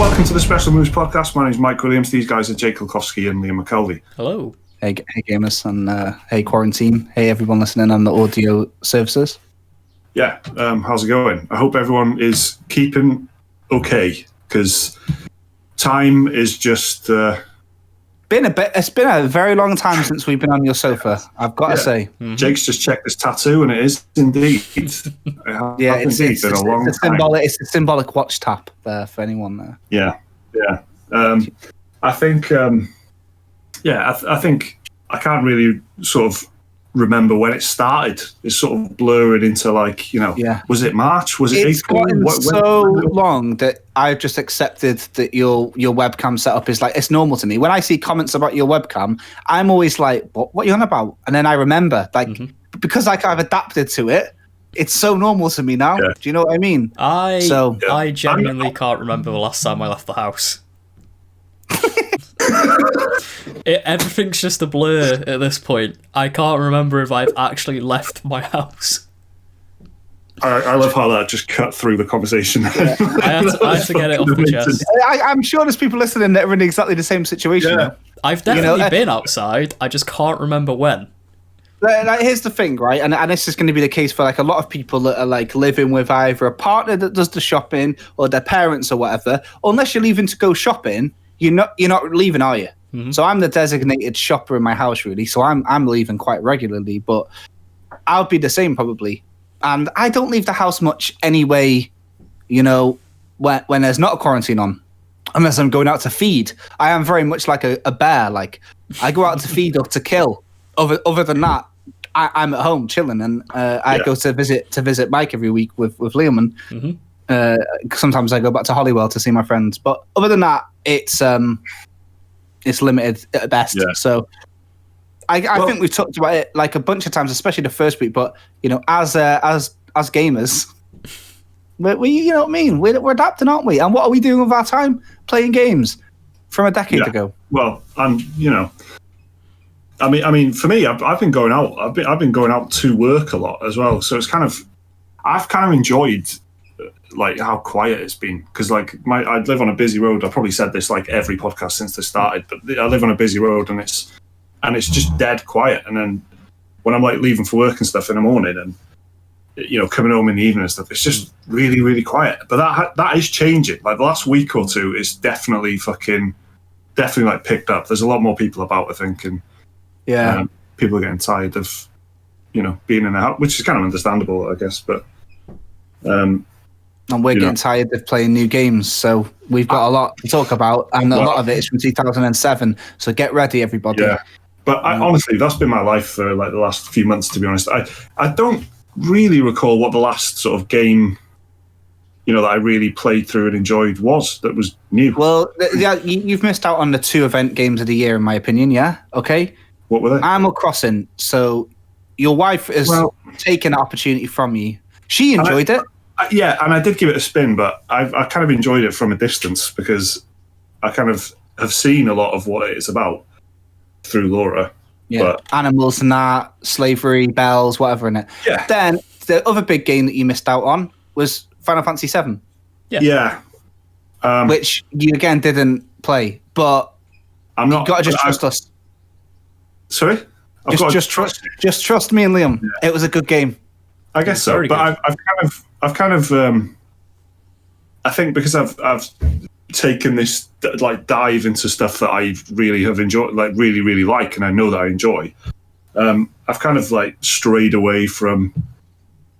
welcome to the Special Moves podcast. My name is Mike Williams. These guys are Jake Kulkowski and Liam McKelvey. Hello. Hey gamers, and hey quarantine. Hey everyone listening on the audio services. Yeah, how's it going? I hope everyone is keeping okay, because time is just... It's been a very long time since we've been on your sofa, I've got to say. Mm-hmm. Jake's just checked this tattoo, and it is indeed. It's a symbolic watch tap there for anyone there. Yeah. I think I can't really sort of remember when it started. It's sort of blurring into was it March? Was it April? It's gotten long that I've just accepted that your webcam setup is like, it's normal to me. When I see comments about your webcam, I'm always like, what are you on about? And then I remember, because I've adapted to it, it's so normal to me now. Yeah. Do you know what I mean? I genuinely can't remember the last time I left the house. Everything's just a blur at this point. I can't remember if I've actually left my house. I love how that just cut through the conversation. Yeah. I had to get it off the chest. I'm sure there's people listening that are in exactly the same situation. Yeah. I've definitely been outside. I just can't remember when. Here's the thing, right? And this is going to be the case for a lot of people that are living with either a partner that does the shopping or their parents or whatever. Unless you're leaving to go shopping, you're not leaving, are you? Mm-hmm. So I'm the designated shopper in my house, really. So I'm leaving quite regularly, but I'll be the same probably. And I don't leave the house much anyway, when there's not a quarantine on, unless I'm going out to feed. I am very much like a bear. I go out to feed or to kill. Other than that, I'm at home chilling, and I go to visit Mike every week with Liam, and sometimes I go back to Holywell to see my friends. But other than that, it's limited at best. Yeah. So I think we've talked about it a bunch of times, especially the first week. But as gamers, we you know what I mean. We're adapting, aren't we? And what are we doing with our time? Playing games from a decade ago. Well, I mean, for me, I've been going out. I've been going out to work a lot as well. So I've kind of enjoyed how quiet it's been, because I live on a busy road. I've probably said this every podcast since they started, but I live on a busy road, and it's just dead quiet. And then when I'm leaving for work and stuff in the morning, and coming home in the evening and stuff, it's just really, really quiet. But that is changing. The last week or two is definitely picked up. There's a lot more people about, I think, and people are getting tired of being in the house, which is kind of understandable, I guess. But and we're getting tired of playing new games, so we've got a lot to talk about, and a lot of it is from 2007. So get ready, everybody. Yeah, but honestly, that's been my life for the last few months. To be honest, I don't really recall what the last sort of game that I really played through and enjoyed was that was new. Well, you've missed out on the 2 event games of the year, in my opinion. Yeah, okay. What were they? Animal Crossing. So your wife has taken the opportunity from you. She enjoyed it. Yeah, and I did give it a spin, but I kind of enjoyed it from a distance, because I kind of have seen a lot of what it's about through Laura. Yeah, but animals and that, slavery, bells, whatever in it. Yeah. Then the other big game that you missed out on was Final Fantasy VII. Yeah. Which you again didn't play, but I'm not. You got to just trust us. Sorry? Just trust me and Liam. Yeah. It was a good game. I guess so, but I've kind of I think because I've taken this dive into stuff that I really have enjoyed, really, really like, and I know that I enjoy. I've kind of strayed away from.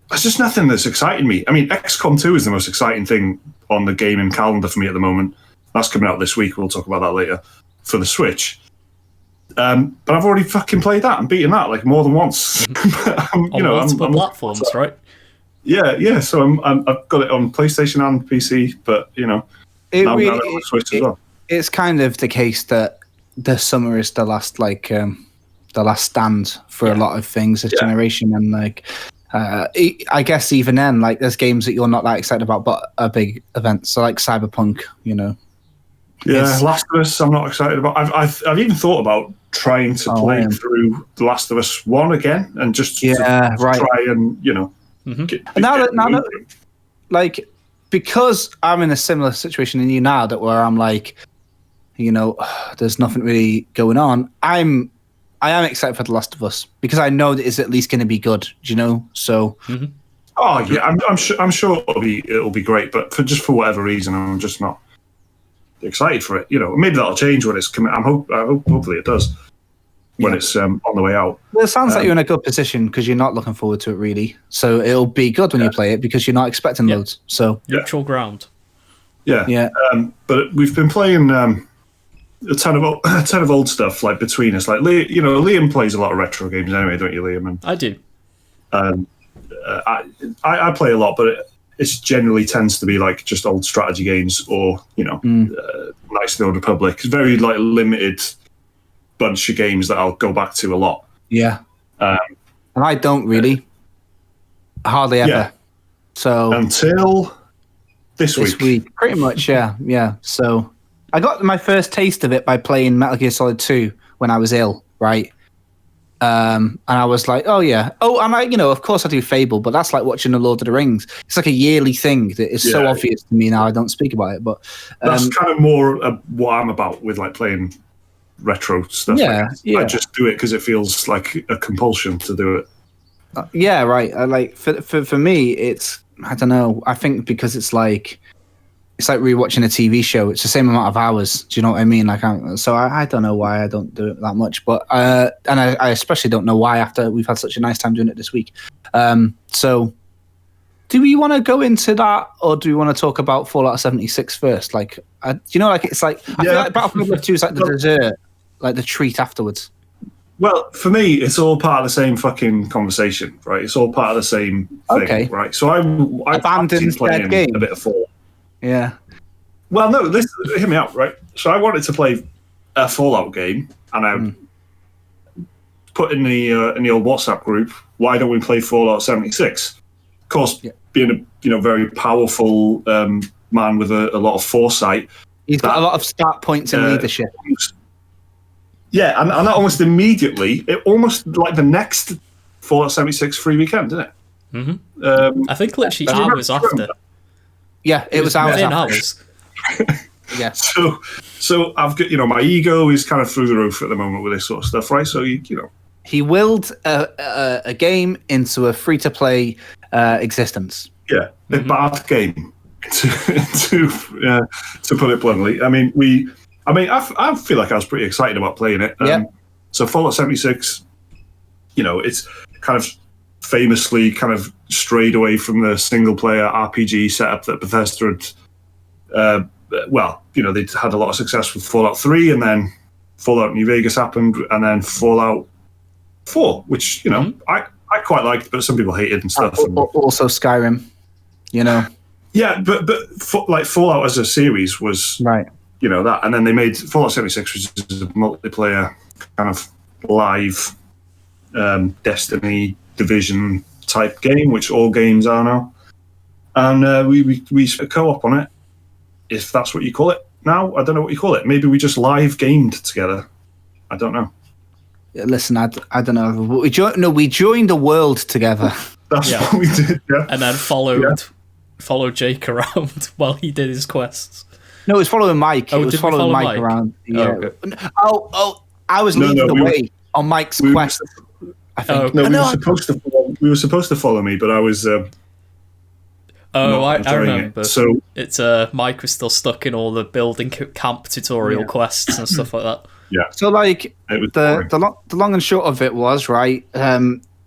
There's just nothing that's exciting me. I mean, XCOM 2 is the most exciting thing on the gaming calendar for me at the moment. That's coming out this week. We'll talk about that later for the Switch. But I've already fucking played that and beaten that more than once. On multiple platforms, right? Yeah. So I've got it on PlayStation and PC, but on Switch as well. It's kind of the case that the summer is the last stand for a lot of things this generation, and I guess even then, there's games that you're not that excited about, but are big events. So Cyberpunk, Yeah, Last of Us, I'm not excited about. I've even thought about trying to play through The Last of Us 1 again, and just try and now that because I'm in a similar situation in you now, that where I'm like, there's nothing really going on. I am excited for The Last of Us because I know that it's at least going to be good. Do you know? So. Mm-hmm. Oh yeah, I'm sure it'll be great, but for whatever reason, I'm just not excited for it. Maybe that'll change when it's coming. Hopefully it does when it's on the way out. Well, it sounds like you're in a good position because you're not looking forward to it really. So it'll be good when you play it because you're not expecting loads. So neutral ground. Yeah. But we've been playing a ton of old stuff like between us. Like Liam plays a lot of retro games anyway, don't you, Liam? And I do. I play a lot, but it generally tends to be like just old strategy games or Knights of the Old Republic. It's very like limited bunch of games that I'll go back to a lot. Yeah, and I don't really, hardly ever. Yeah. So until this week, pretty much. Yeah. So I got my first taste of it by playing Metal Gear Solid 2 when I was ill, right? And I was like, oh yeah. Oh, and I, of course I do Fable, but that's like watching The Lord of the Rings. It's like a yearly thing that is so obvious to me now. I don't speak about it, but that's kind of more what I'm about with like playing retro stuff. Yeah. I just do it because it feels like a compulsion to do it. Yeah, right. Like for me, it's, I don't know. I think because it's like rewatching a TV show. It's the same amount of hours. Do you know what I mean? Like, I don't know why I don't do it that much, but and I especially don't know why after we've had such a nice time doing it this week. So, do we want to go into that, or do we want to talk about Fallout 76 first? Like, it's like I feel like Battlefield 2 is like the dessert, like the treat afterwards. Well, for me, it's all part of the same fucking conversation, right? It's all part of the same thing, right? So I abandoned playing game. A bit of Fallout. Yeah. Well, no, hear me out, right? So I wanted to play a Fallout game, and I put in the old WhatsApp group, why don't we play Fallout 76? Of course, being a very powerful man with a lot of foresight. He's got a lot of start points in leadership. Yeah, and that almost immediately, like the next Fallout 76 free weekend, didn't it? Mm-hmm. I think literally hours after. Yeah, it was hours after. Hours. Yeah. So I've got, my ego is kind of through the roof at the moment with this sort of stuff, right? So he willed a game into a free-to-play existence. Yeah, a bad game to put it bluntly. I feel like I was pretty excited about playing it. So Fallout 76, it's kind of famously kind of strayed away from the single-player RPG setup that Bethesda had. They'd had a lot of success with Fallout 3, and then Fallout New Vegas happened, and then Fallout 4, which, I quite liked, but some people hated and stuff. Also Skyrim, Yeah, but like Fallout as a series was... Right. That, and then they made Fallout 76, which is a multiplayer kind of live Destiny Division type game, which all games are now. And we co-op on it, if that's what you call it now. I don't know what you call it. Maybe we just live gamed together. I don't know. Yeah, listen, I don't know. We joined the world together. That's what we did. Yeah. And then followed Jake around while he did his quests. No, it was following Mike. It was following Mike around. Yeah. I was leading the way on Mike's quest. I think. We were supposed to follow me, but I was. I remember. So it's Mike was still stuck in all the building camp tutorial quests and stuff like that. Yeah. So like the long and short of it was right.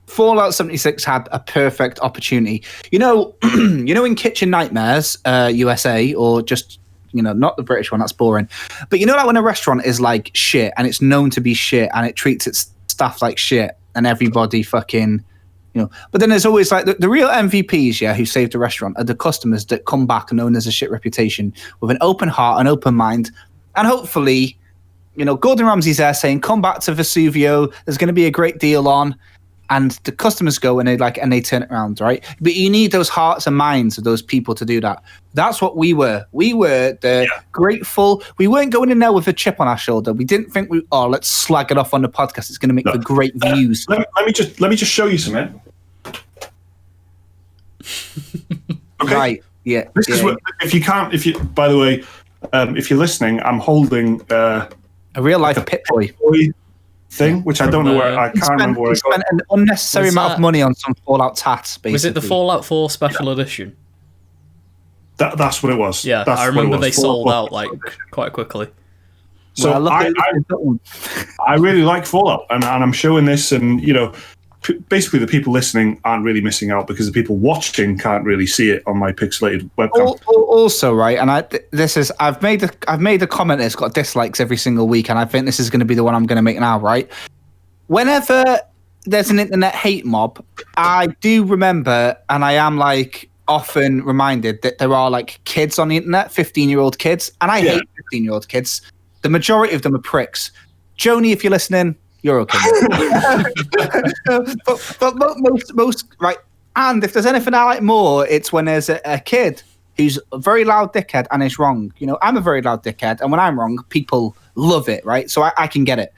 Fallout 76 had a perfect opportunity. In Kitchen Nightmares, USA, or just. Not the British one, that's boring. But like when a restaurant is like shit and it's known to be shit and it treats its staff like shit and everybody fucking, but then there's always like the real MVPs, who saved the restaurant are the customers that come back known as a shit reputation with an open heart, an open mind. And hopefully, Gordon Ramsay's there saying, come back to Vesuvio, there's going to be a great deal on. And the customers go and they turn it around, right? But you need those hearts and minds of those people to do that. That's what we were. We were grateful. We weren't going in there with a chip on our shoulder. We didn't think let's slag it off on the podcast. It's going to make for great views. Let me just show you something. Okay. Right. Yeah. This is what, if you, by the way, if you're listening, I'm holding a real life Pip-Boy thing, which I don't know where, I can't remember where I got. Spent an unnecessary amount of money on some Fallout tats, basically. Was it the Fallout 4 special edition? That's what it was. Yeah, that's I remember they sold out quite quickly. So I really like Fallout, and I'm showing this, and basically the people listening aren't really missing out because the people watching can't really see it on my pixelated webcam. Also, right, and I've made a comment that's got dislikes every single week, and I think this is going to be the one I'm going to make now. Right, whenever there's an internet hate mob, I do remember, and I am often reminded that there are kids on the internet, 15-year-old kids, and I hate 15-year-old kids. The majority of them are pricks. Joni, if you're listening, you're okay. but most right. And if there's anything I like more, it's when there's a kid who's a very loud dickhead and is wrong. I'm a very loud dickhead, and when I'm wrong, people love it, right? So I can get it.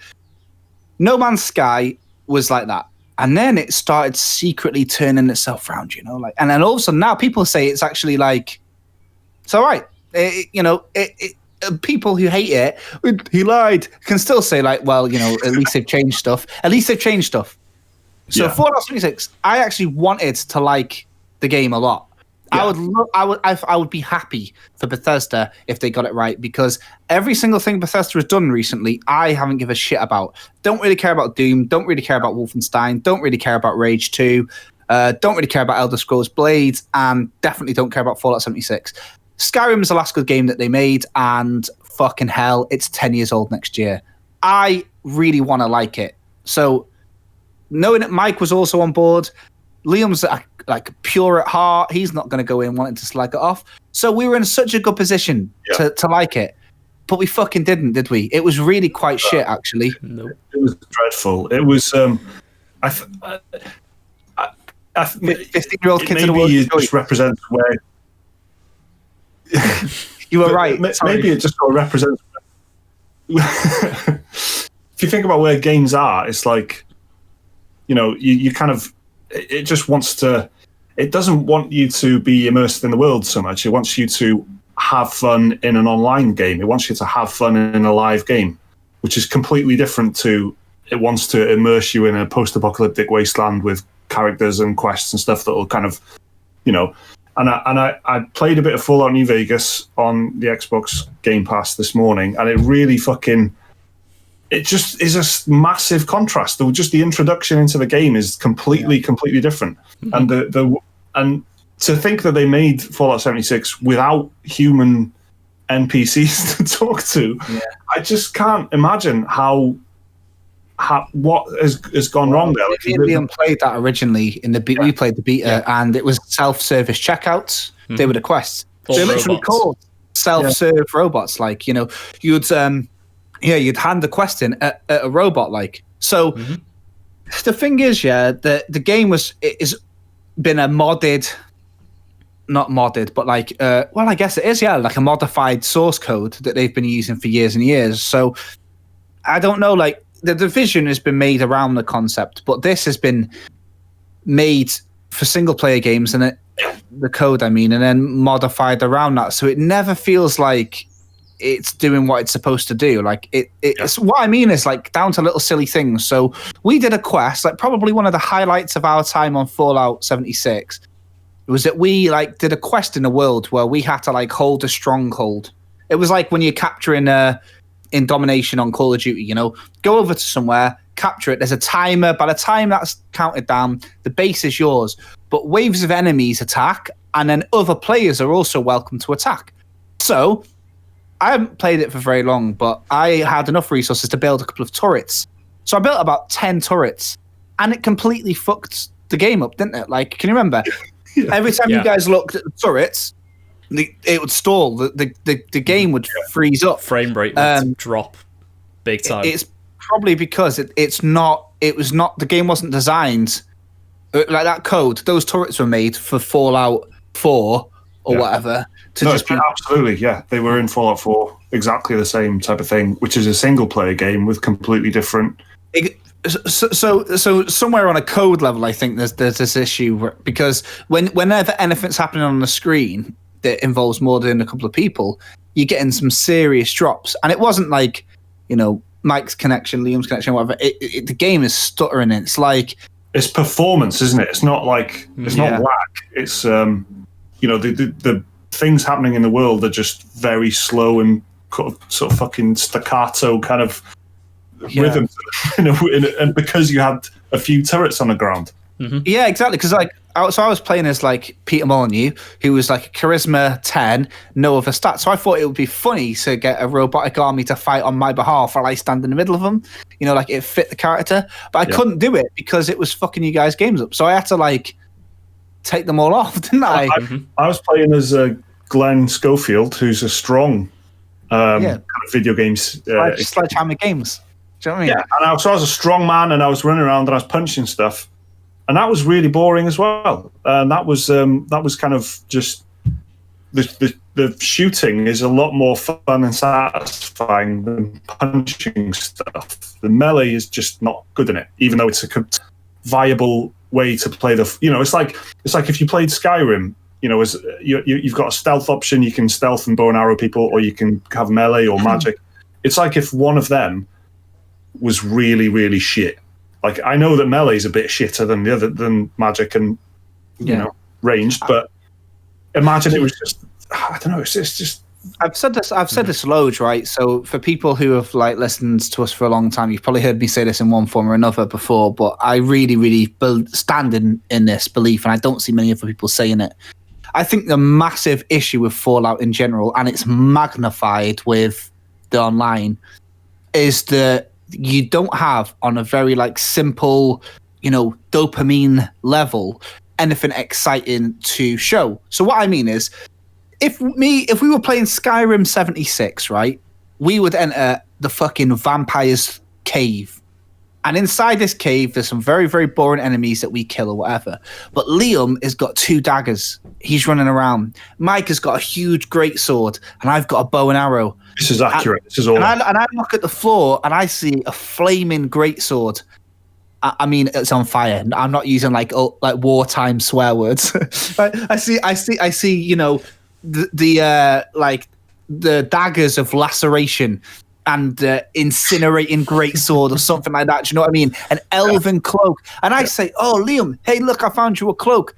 No Man's Sky was like that. And then it started secretly turning itself around, and then all of a sudden now people say it's actually it's all right. People who hate it, he lied, can still say well, at least they've changed stuff. So Fallout 76, I actually wanted to like the game a lot. Yeah. I would be happy for Bethesda if they got it right, because every single thing Bethesda has done recently, I haven't given a shit about. Don't really care about Doom. Don't really care about Wolfenstein. Don't really care about Rage 2. Don't really care about Elder Scrolls Blades, and definitely don't care about Fallout 76. Skyrim is the last good game that they made, and fucking hell, it's 10 years old next year. I really want to like it. So knowing that Mike was also on board, Liam's pure at heart. He's not going to go in wanting to slag it off. So we were in such a good position to like it. But we fucking didn't, did we? It was really quite shit, actually. No. It was dreadful. It was... 15-year-old kids in the world. Maybe it just represents where... You were right. Maybe it just sort of represents... If you think about where games are, it's you kind of... It just wants to... It doesn't want you to be immersed in the world so much. It wants you to have fun in an online game. It wants you to have fun in a live game, which is completely different to... It wants to immerse you in a post-apocalyptic wasteland with characters and quests and stuff that will kind of, And I played a bit of Fallout New Vegas on the Xbox Game Pass this morning, and it really it just is a massive contrast. Just the introduction into the game is completely different. Mm-hmm. And to think that they made Fallout 76 without human NPCs to talk to, I just can't imagine what has gone wrong there. Liam played that originally in the beta. We played the beta, and it was self-service checkouts. Mm-hmm. They were the quests. They're literally called self-serve robots. You'd hand the quest in at a robot. So the thing is, the game is been a modded, not modded, but I guess it is, like a modified source code that they've been using for years and years. So I don't know, the Division has been made around the concept, but this has been made for single player games, and the code, and then modified around that. So it never feels like it's doing what it's supposed to do. It's what I mean is down to little silly things. So we did a quest, probably one of the highlights of our time on Fallout 76 was that we did a quest in a world where we had to hold a stronghold. It was like when you're capturing in Domination on Call of Duty, go over to somewhere, capture it. There's a timer. By the time that's counted down, the base is yours. But waves of enemies attack, and then other players are also welcome to attack. So I haven't played it for very long, but I had enough resources to build a couple of turrets. So I built about 10 turrets, and it completely fucked the game up, didn't it? Can you remember? Every time you guys looked at the turrets, it would stall. The game would freeze up. Frame rate would drop big time. It's probably because the game wasn't designed that code. Those turrets were made for Fallout 4 or whatever. Absolutely, yeah. They were in Fallout 4, exactly the same type of thing, which is a single player game with completely different. So somewhere on a code level, I think there's this issue because whenever anything's happening on the screen, that involves more than a couple of people, you're getting some serious drops. And it wasn't like, Mike's connection, Liam's connection, whatever. The game is stuttering. It's like... It's performance, isn't it? It's not like... It's not lag. It's, the things happening in the world are just very slow and sort of fucking staccato kind of rhythm. And because you had a few turrets on the ground. Mm-hmm. Yeah, exactly. Because I was playing as Peter Molyneux, who was a charisma 10, no other stats. So I thought it would be funny to get a robotic army to fight on my behalf while I stand in the middle of them. It fit the character. But I couldn't do it because it was fucking you guys' games up. So I had to take them all off, didn't I? I was playing as Glenn Schofield, who's a strong kind of video games. Sledgehammer games. Do you know what I mean? Yeah, and I was a strong man, and I was running around and I was punching stuff. And that was really boring as well. And that was kind of just the shooting is a lot more fun and satisfying than punching stuff. The melee is just not good in it, even though it's a viable way to play it's like if you played Skyrim, as you've got a stealth option, you can stealth and bow and arrow people, or you can have melee or magic. It's like if one of them was really, really shit. I know that melee is a bit shitter than magic and ranged, but imagine it was just I don't know. It's just I've said this loads, right? So for people who have listened to us for a long time, you've probably heard me say this in one form or another before. But I really, really stand in this belief, and I don't see many other people saying it. I think the massive issue with Fallout in general, and it's magnified with the online, is that you don't have on a very simple, dopamine level anything exciting to show. So what I mean is, if we were playing Skyrim 76, right, we would enter the fucking vampire's cave. And inside this cave, there's some very, very boring enemies that we kill or whatever. But Liam has got 2 daggers. He's running around. Mike has got a huge greatsword, and I've got a bow and arrow. This is accurate. This is all. And I look at the floor, and I see a flaming greatsword. I mean, it's on fire. I'm not using wartime swear words. I see. The daggers of laceration and incinerating greatsword or something like that. Do you know what I mean? An elven cloak. And I say, "Oh, Liam, hey, look, I found you a cloak.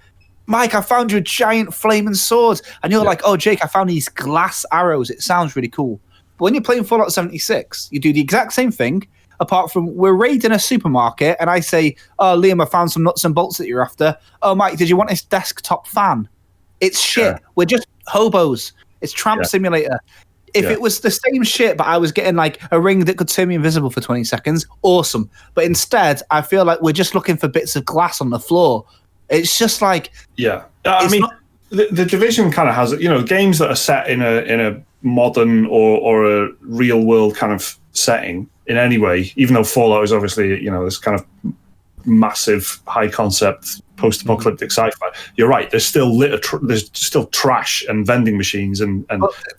Mike, I found you a giant flaming sword." And you're like, "Oh, Jake, I found these glass arrows. It sounds really cool." But when you're playing Fallout 76, you do the exact same thing, apart from we're raiding a supermarket, and I say, "Oh, Liam, I found some nuts and bolts that you're after." "Oh, Mike, did you want this desktop fan?" It's shit. Yeah. We're just hobos. It's Tramp Simulator. If it was the same shit, but I was getting a ring that could turn me invisible for 20 seconds, awesome. But instead, I feel like we're just looking for bits of glass on the floor. It's just yeah. I mean, the Division kind of has games that are set in a modern or a real world kind of setting in any way. Even though Fallout is obviously this kind of massive high concept post-apocalyptic sci-fi. You're right. There's still there's still trash and vending machines and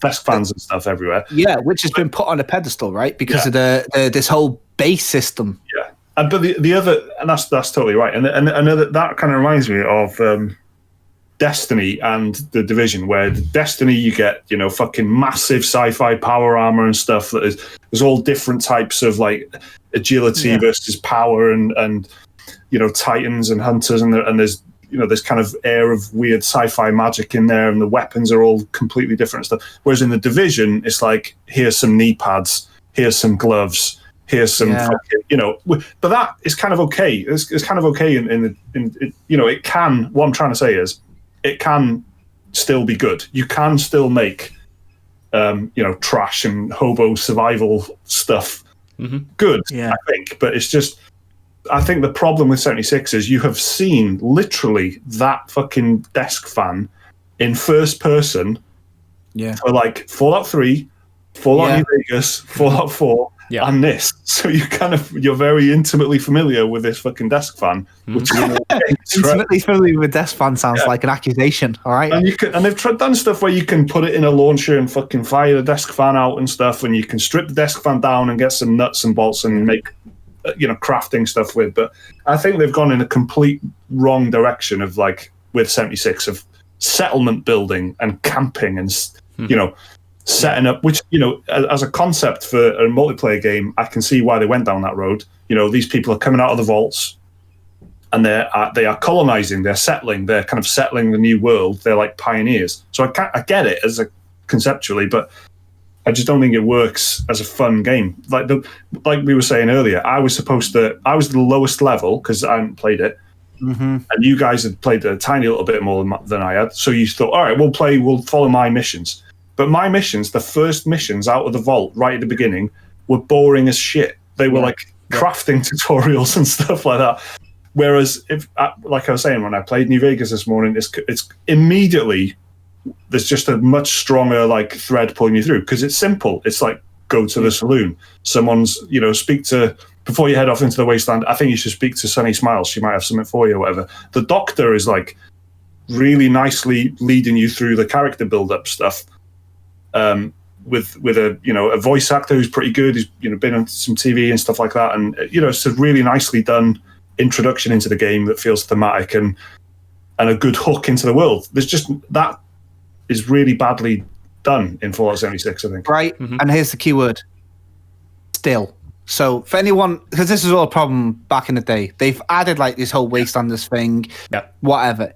desk fans and stuff everywhere. Yeah, which has been put on a pedestal, right? Because of this whole base system. Yeah, but the other, and that's totally right. And that kind of reminds me of Destiny and the Division, where Destiny you get fucking massive sci-fi power armor and stuff that there's all different types of agility versus power and titans and hunters and there's this kind of air of weird sci-fi magic in there, and the weapons are all completely different stuff. Whereas in the Division, it's here's some knee pads, here's some gloves, here's some fucking, but that is kind of okay. It's kind of okay in it can. What I'm trying to say is, it can still be good. You can still make trash and hobo survival stuff good. I think, but it's just. I think the problem with 76 is you have seen literally that fucking desk fan in first person for Fallout 3, Fallout New Vegas, Fallout 4, and this. So you're very intimately familiar with this fucking desk fan. Which is intimately familiar with desk fan sounds like an accusation, all right? And they've done stuff where you can put it in a launcher and fucking fire the desk fan out and stuff, and you can strip the desk fan down and get some nuts and bolts and make crafting stuff with. But I think they've gone in a complete wrong direction of with 76 of settlement building and camping and setting up, which as a concept for a multiplayer game, I can see why they went down that road. These people are coming out of the vaults, and they are colonizing, they're settling, they're kind of settling the new world. They're like pioneers. So I get it as a conceptually, but I just don't think it works as a fun game. Like we were saying earlier, I was the lowest level because I hadn't played it, and you guys had played a tiny little bit more than I had. So you thought, all right, we'll follow my missions. But my missions, the first missions out of the vault right at the beginning, were boring as shit. They were like crafting tutorials and stuff like that. Whereas, like I was saying, when I played New Vegas this morning, it's immediately, there's just a much stronger like thread pulling you through because it's simple. It's like, go to the saloon. Someone's, speak to, before you head off into the wasteland, I think you should speak to Sunny Smiles. She might have something for you or whatever. The doctor is like really nicely leading you through the character build-up stuff. With a voice actor who's pretty good, who's been on some TV and stuff like that, and it's a really nicely done introduction into the game that feels thematic and a good hook into the world. There's just that is really badly done in Fallout 76, I think. Right, and here's the key word: still. So for anyone, because this is all a problem back in the day, they've added like this whole wastelanders thing, whatever.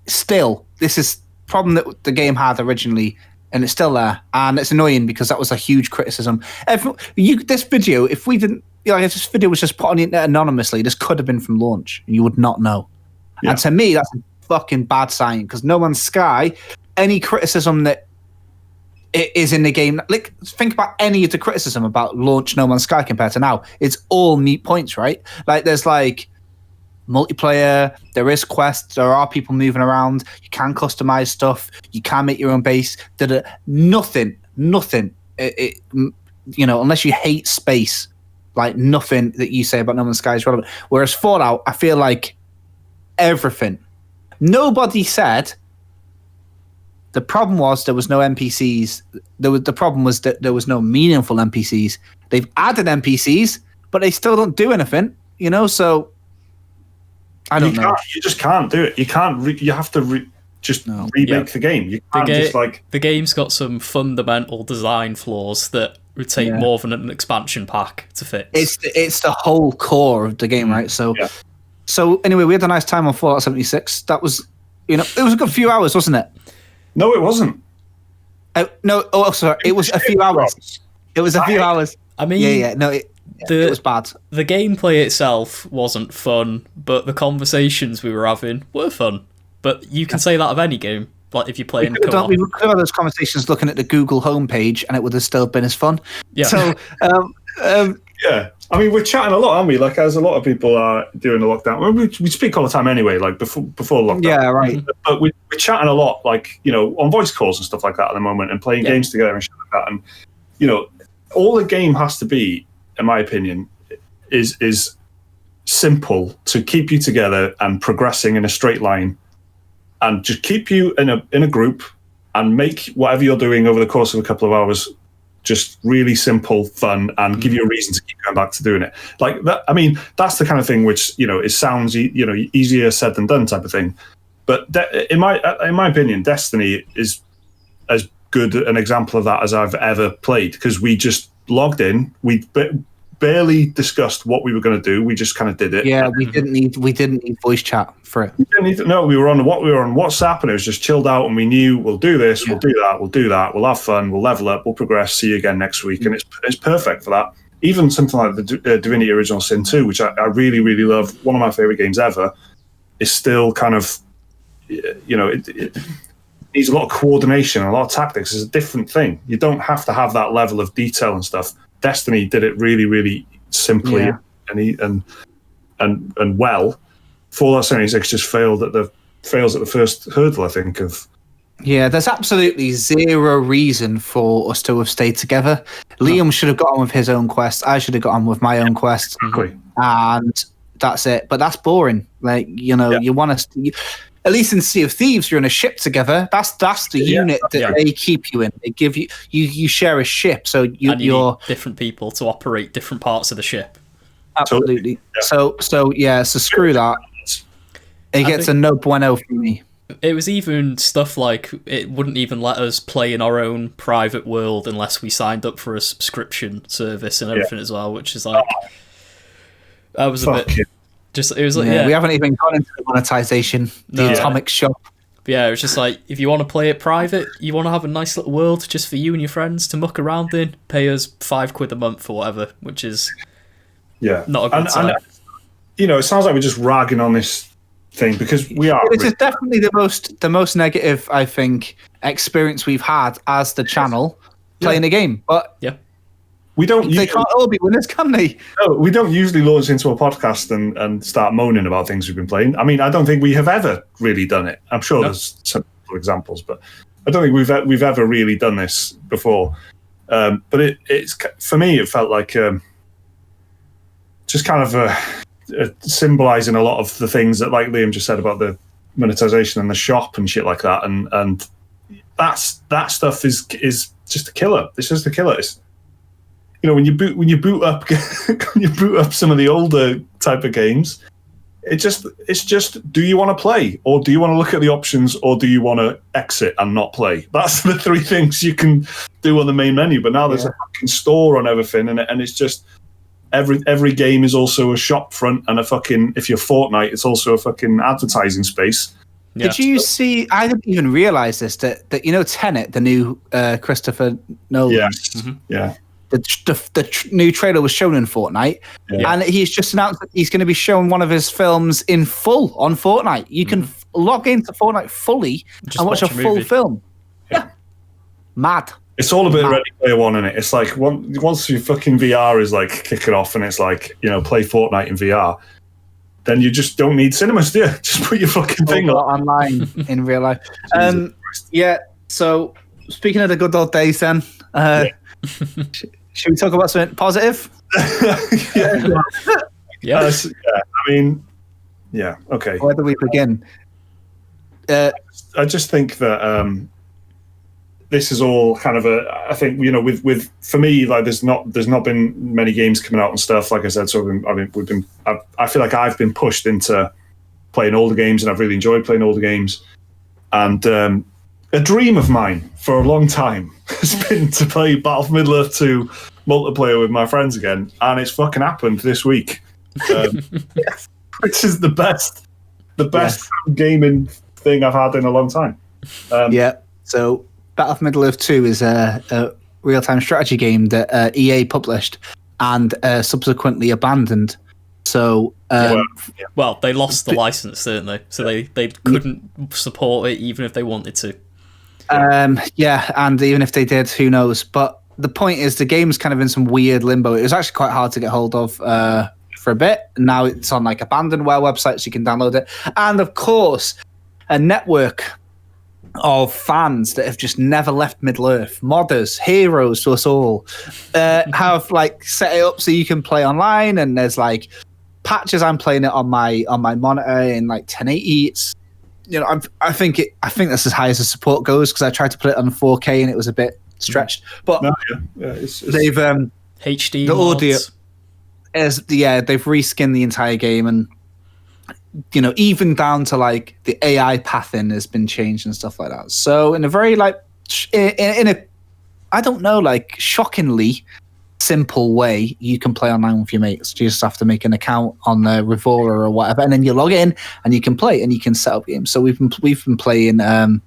Still, this is problem that the game had originally. And it's still there, and it's annoying because that was a huge criticism. This video, if we didn't, if this video was just put on the internet anonymously, this could have been from launch, and you would not know. Yeah. And to me, that's a fucking bad sign because No Man's Sky, any criticism that it is in the game, like think about any of the criticism about launch No Man's Sky compared to now. It's all neat points, right? Like there's like multiplayer, there is quests, there are people moving around, you can customize stuff, you can make your own base. Nothing unless you hate space, like nothing that you say about No Man's Sky is relevant. Whereas Fallout, I feel like everything. Nobody said the problem was there was no NPCs. The problem was that there was no meaningful NPCs. They've added NPCs, but they still don't do anything, so I don't know. You just can't do it. You can't. You have to remake the game. You can't the game's got some fundamental design flaws that would take more than an expansion pack to fix. It's the whole core of the game, right? So anyway, we had a nice time on Fallout 76. That was, it was a good few hours, wasn't it? No, it wasn't. Sorry. It was a few hours. It was a few hours. I mean, it was bad. The gameplay itself wasn't fun, but the conversations we were having were fun. But you can say that of any game, like if you're playing co-op. We could have had those conversations looking at the Google homepage, and it would have still been as fun. Yeah. So, yeah. I mean, we're chatting a lot, aren't we? Like, as a lot of people are doing the lockdown. We speak all the time anyway, like before lockdown. Yeah, right. But we're chatting a lot, like, on voice calls and stuff like that at the moment, and playing games together and shit like that. And, all the game has to be, in my opinion, is simple to keep you together and progressing in a straight line, and just keep you in a group and make whatever you're doing over the course of a couple of hours just really simple, fun, and give you a reason to keep going back to doing it. Like that. I mean, that's the kind of thing which it sounds easier said than done type of thing. But in my opinion, Destiny is as good an example of that as I've ever played, because we just logged in, we barely discussed what we were going to do. We just kind of did it. Yeah, we didn't need voice chat for it. We were on WhatsApp, and it was just chilled out, and we knew we'll do this, we'll do that, we'll have fun, we'll level up, we'll progress, see you again next week, and it's perfect for that. Even something like the Divinity Original Sin 2, which I really, really love, one of my favorite games ever, is still kind of, it needs a lot of coordination, a lot of tactics. It's a different thing. You don't have to have that level of detail and stuff. Destiny did it really, really simply and well. Fallout 76 just fails at the first hurdle, I think. Yeah, there's absolutely zero reason for us to have stayed together. Liam should have got on with his own quest. I should have got on with my own quest. Exactly. And that's it. But that's boring. Like, you want to... At least in Sea of Thieves, you're in a ship together. That's the unit that they keep you in. They give you share a ship, so you're need different people to operate different parts of the ship. Absolutely. Yeah. So screw that. It gets a no bueno from me. it was even stuff like it wouldn't even let us play in our own private world unless we signed up for a subscription service and everything as well, which is like that was a bit. Just it was like we haven't even gone into the monetization, the atomic shop. But yeah, it was just like if you want to play it private, you want to have a nice little world just for you and your friends to muck around in, pay us £5 a month or whatever, which is not a good sign. And, it sounds like we're just ragging on this thing because we are. This is definitely the most negative, I think, experience we've had as the channel playing a game. But we don't. They can't all be winners, can they? No, we don't usually launch into a podcast and start moaning about things we've been playing. I mean, I don't think we have ever really done it. I'm sure there's some examples, but I don't think we've ever really done this before. But it's for me, it felt like just kind of symbolizing a lot of the things that, like Liam just said about the monetization and the shop and shit like that, and that stuff is just a killer. It's just a killer. It's, when you boot up some of the older type of games, it's just do you want to play, or do you want to look at the options, or do you want to exit and not play? That's the three things you can do on the main menu. But now there's a fucking store on everything, and it's just every game is also a shop front and a fucking, if you're Fortnite, it's also a fucking advertising space. Yeah. Did you see? I didn't even realize this that Tenet, the new Christopher Nolan. Yeah. The new trailer was shown in Fortnite, and he's just announced that he's going to be showing one of his films in full on Fortnite. You can log into Fortnite fully and watch a full film. Yeah, mad. It's all a bit Ready Player One, isn't it? It's like once your fucking VR is like kicking off, and it's like play Fortnite in VR, then you just don't need cinemas, do you? Just put your fucking thing online in real life. So speaking of the good old days, then. Should we talk about something positive? Yes. I mean, okay. Where do we begin? I just think that this is all kind of I think with for me, like there's not been many games coming out and stuff, like I said. So I feel like I've been pushed into playing older games, and I've really enjoyed playing older games. And a dream of mine for a long time has been to play Battlefield Middle-earth 2 multiplayer with my friends again, and it's fucking happened this week, which is the best gaming thing I've had in a long time. So Battlefield Middle-earth 2 is a real-time strategy game that EA published and subsequently abandoned. So, well, they lost the license, didn't they? So they couldn't support it even if they wanted to. And even if they did, who knows? But the point is, the game's kind of in some weird limbo. It was actually quite hard to get hold of for a bit. Now it's on like abandonware websites, you can download it. And of course, a network of fans that have just never left Middle-earth, modders, heroes to us all, have like set it up so you can play online. And there's like patches. I'm playing it on my monitor in like 1080. It's I think that's as high as the support goes, because I tried to put it on 4K and it was a bit stretched. But they've HD the mods. audio they've reskinned the entire game, and even down to like the AI pathing has been changed and stuff like that. So in a very like in a I don't know, like shockingly simple way, you can play online with your mates. You just have to make an account on the Revora or whatever, and then you log in and you can play and you can set up games. So we've been playing like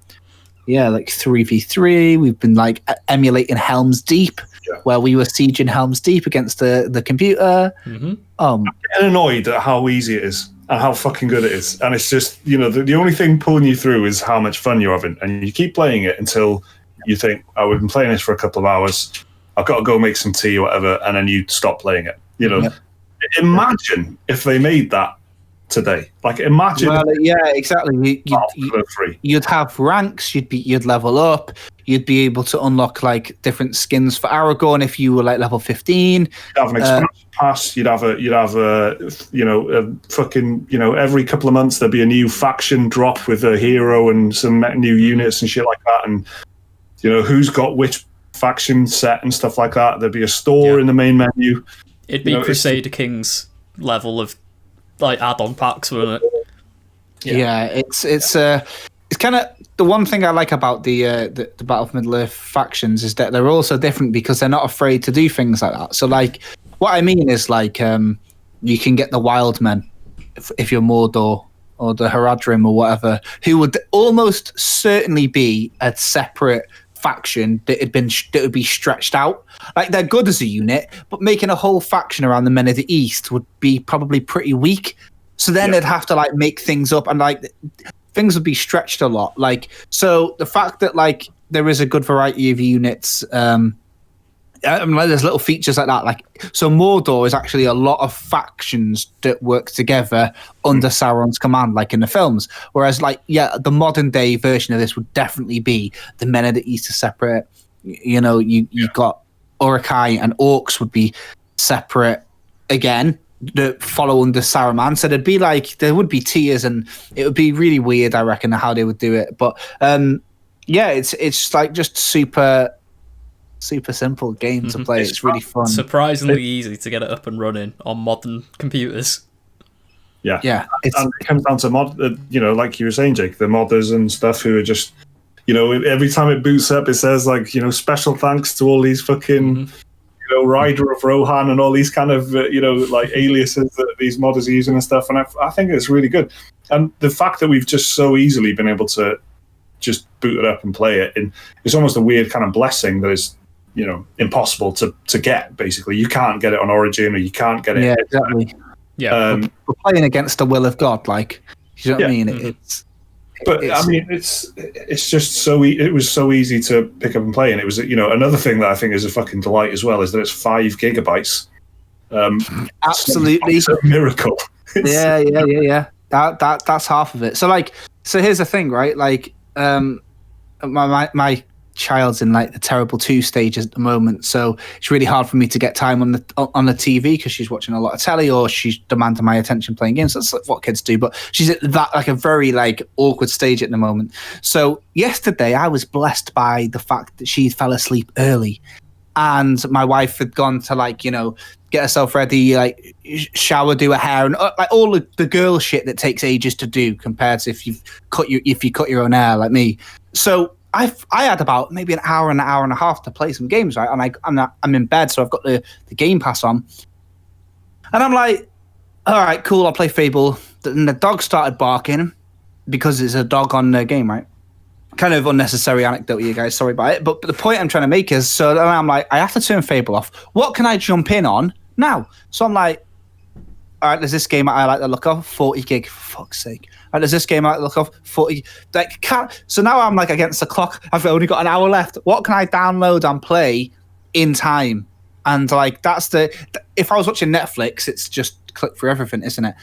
3v3. We've been like emulating Helm's Deep, where we were sieging Helm's Deep against the computer. I'm getting annoyed at how easy it is and how fucking good it is, and it's just the only thing pulling you through is how much fun you're having, and you keep playing it until you think, we've been playing this for a couple of hours, I've got to go make some tea or whatever, and then you stop playing it. Imagine if they made that today. Like, imagine. Well, yeah, exactly. You'd have ranks. You'd level up. You'd be able to unlock like different skins for Aragorn if you were like level 15. You'd have an expansion pass. You'd have a fucking every couple of months there'd be a new faction drop with a hero and some new units and shit like that, and who's got which faction set and stuff like that. There'd be a store in the main menu. It'd be Crusader Kings level of like add-on packs, wouldn't it? It's it's kind of the one thing I like about the Battle of Middle Earth factions is that they're also different because they're not afraid to do things like that. So like, what I mean is like, you can get the Wild Men if you're Mordor, or the Haradrim or whatever, who would almost certainly be a separate faction that would be stretched out. Like, they're good as a unit, but making a whole faction around the Men of the East would be probably pretty weak. So then they'd have to like make things up, and like things would be stretched a lot. Like, so the fact that like there is a good variety of units, like, there's little features like that. Like, so Mordor is actually a lot of factions that work together under Sauron's command, like in the films. Whereas, like, the modern day version of this would definitely be the Men of the East are separate. You know, you got Uruk-hai and Orcs would be separate again, that follow under Saruman. So there'd be like, there would be tiers, and it would be really weird, I reckon, how they would do it. But it's like just super simple game to play. It's really fun. Surprisingly easy to get it up and running on modern computers. Yeah. It comes down to like you were saying, Jake, the modders and stuff who are just, every time it boots up, it says like, special thanks to all these fucking, Rider of Rohan and all these kind of, like aliases that these modders are using and stuff. And I think it's really good. And the fact that we've just so easily been able to just boot it up and play it, and it's almost a weird kind of blessing that is, impossible to get. Basically, you can't get it on Origin, or you can't get it. Yeah, exactly. Yeah, we're playing against the will of God. Like, you know what I mean? It's just so it was so easy to pick up and play, and it was another thing that I think is a fucking delight as well is that it's 5 gigabytes. Absolutely, it's a miracle. Yeah. That's half of it. So here's the thing, right? Like, my child's in like the terrible 2 stages at the moment, so it's really hard for me to get time on the TV because she's watching a lot of telly or she's demanding my attention playing games. That's like what kids do, but she's at that like a very like awkward stage at the moment. So yesterday I was blessed by the fact that she fell asleep early, and my wife had gone to like get herself ready, like shower, do her hair, and like all the girl shit that takes ages to do compared to if you cut your own hair like me. So I had about maybe an hour and a half to play some games, right? And I'm in bed, so I've got the Game Pass on, and I'm like, all right, cool, I'll play Fable. And the dog started barking because it's a dog on the game, right? Kind of unnecessary anecdote, you guys. Sorry about it, but the point I'm trying to make is, so then I'm like, I have to turn Fable off. What can I jump in on now? So I'm like, all right, there's this game I like the look of, 40 gig, for fuck's sake. Right, there's this game I like the look of, 40. So now I'm like against the clock. I've only got an hour left. What can I download and play in time? And like, that's if I was watching Netflix, it's just click through everything, isn't it?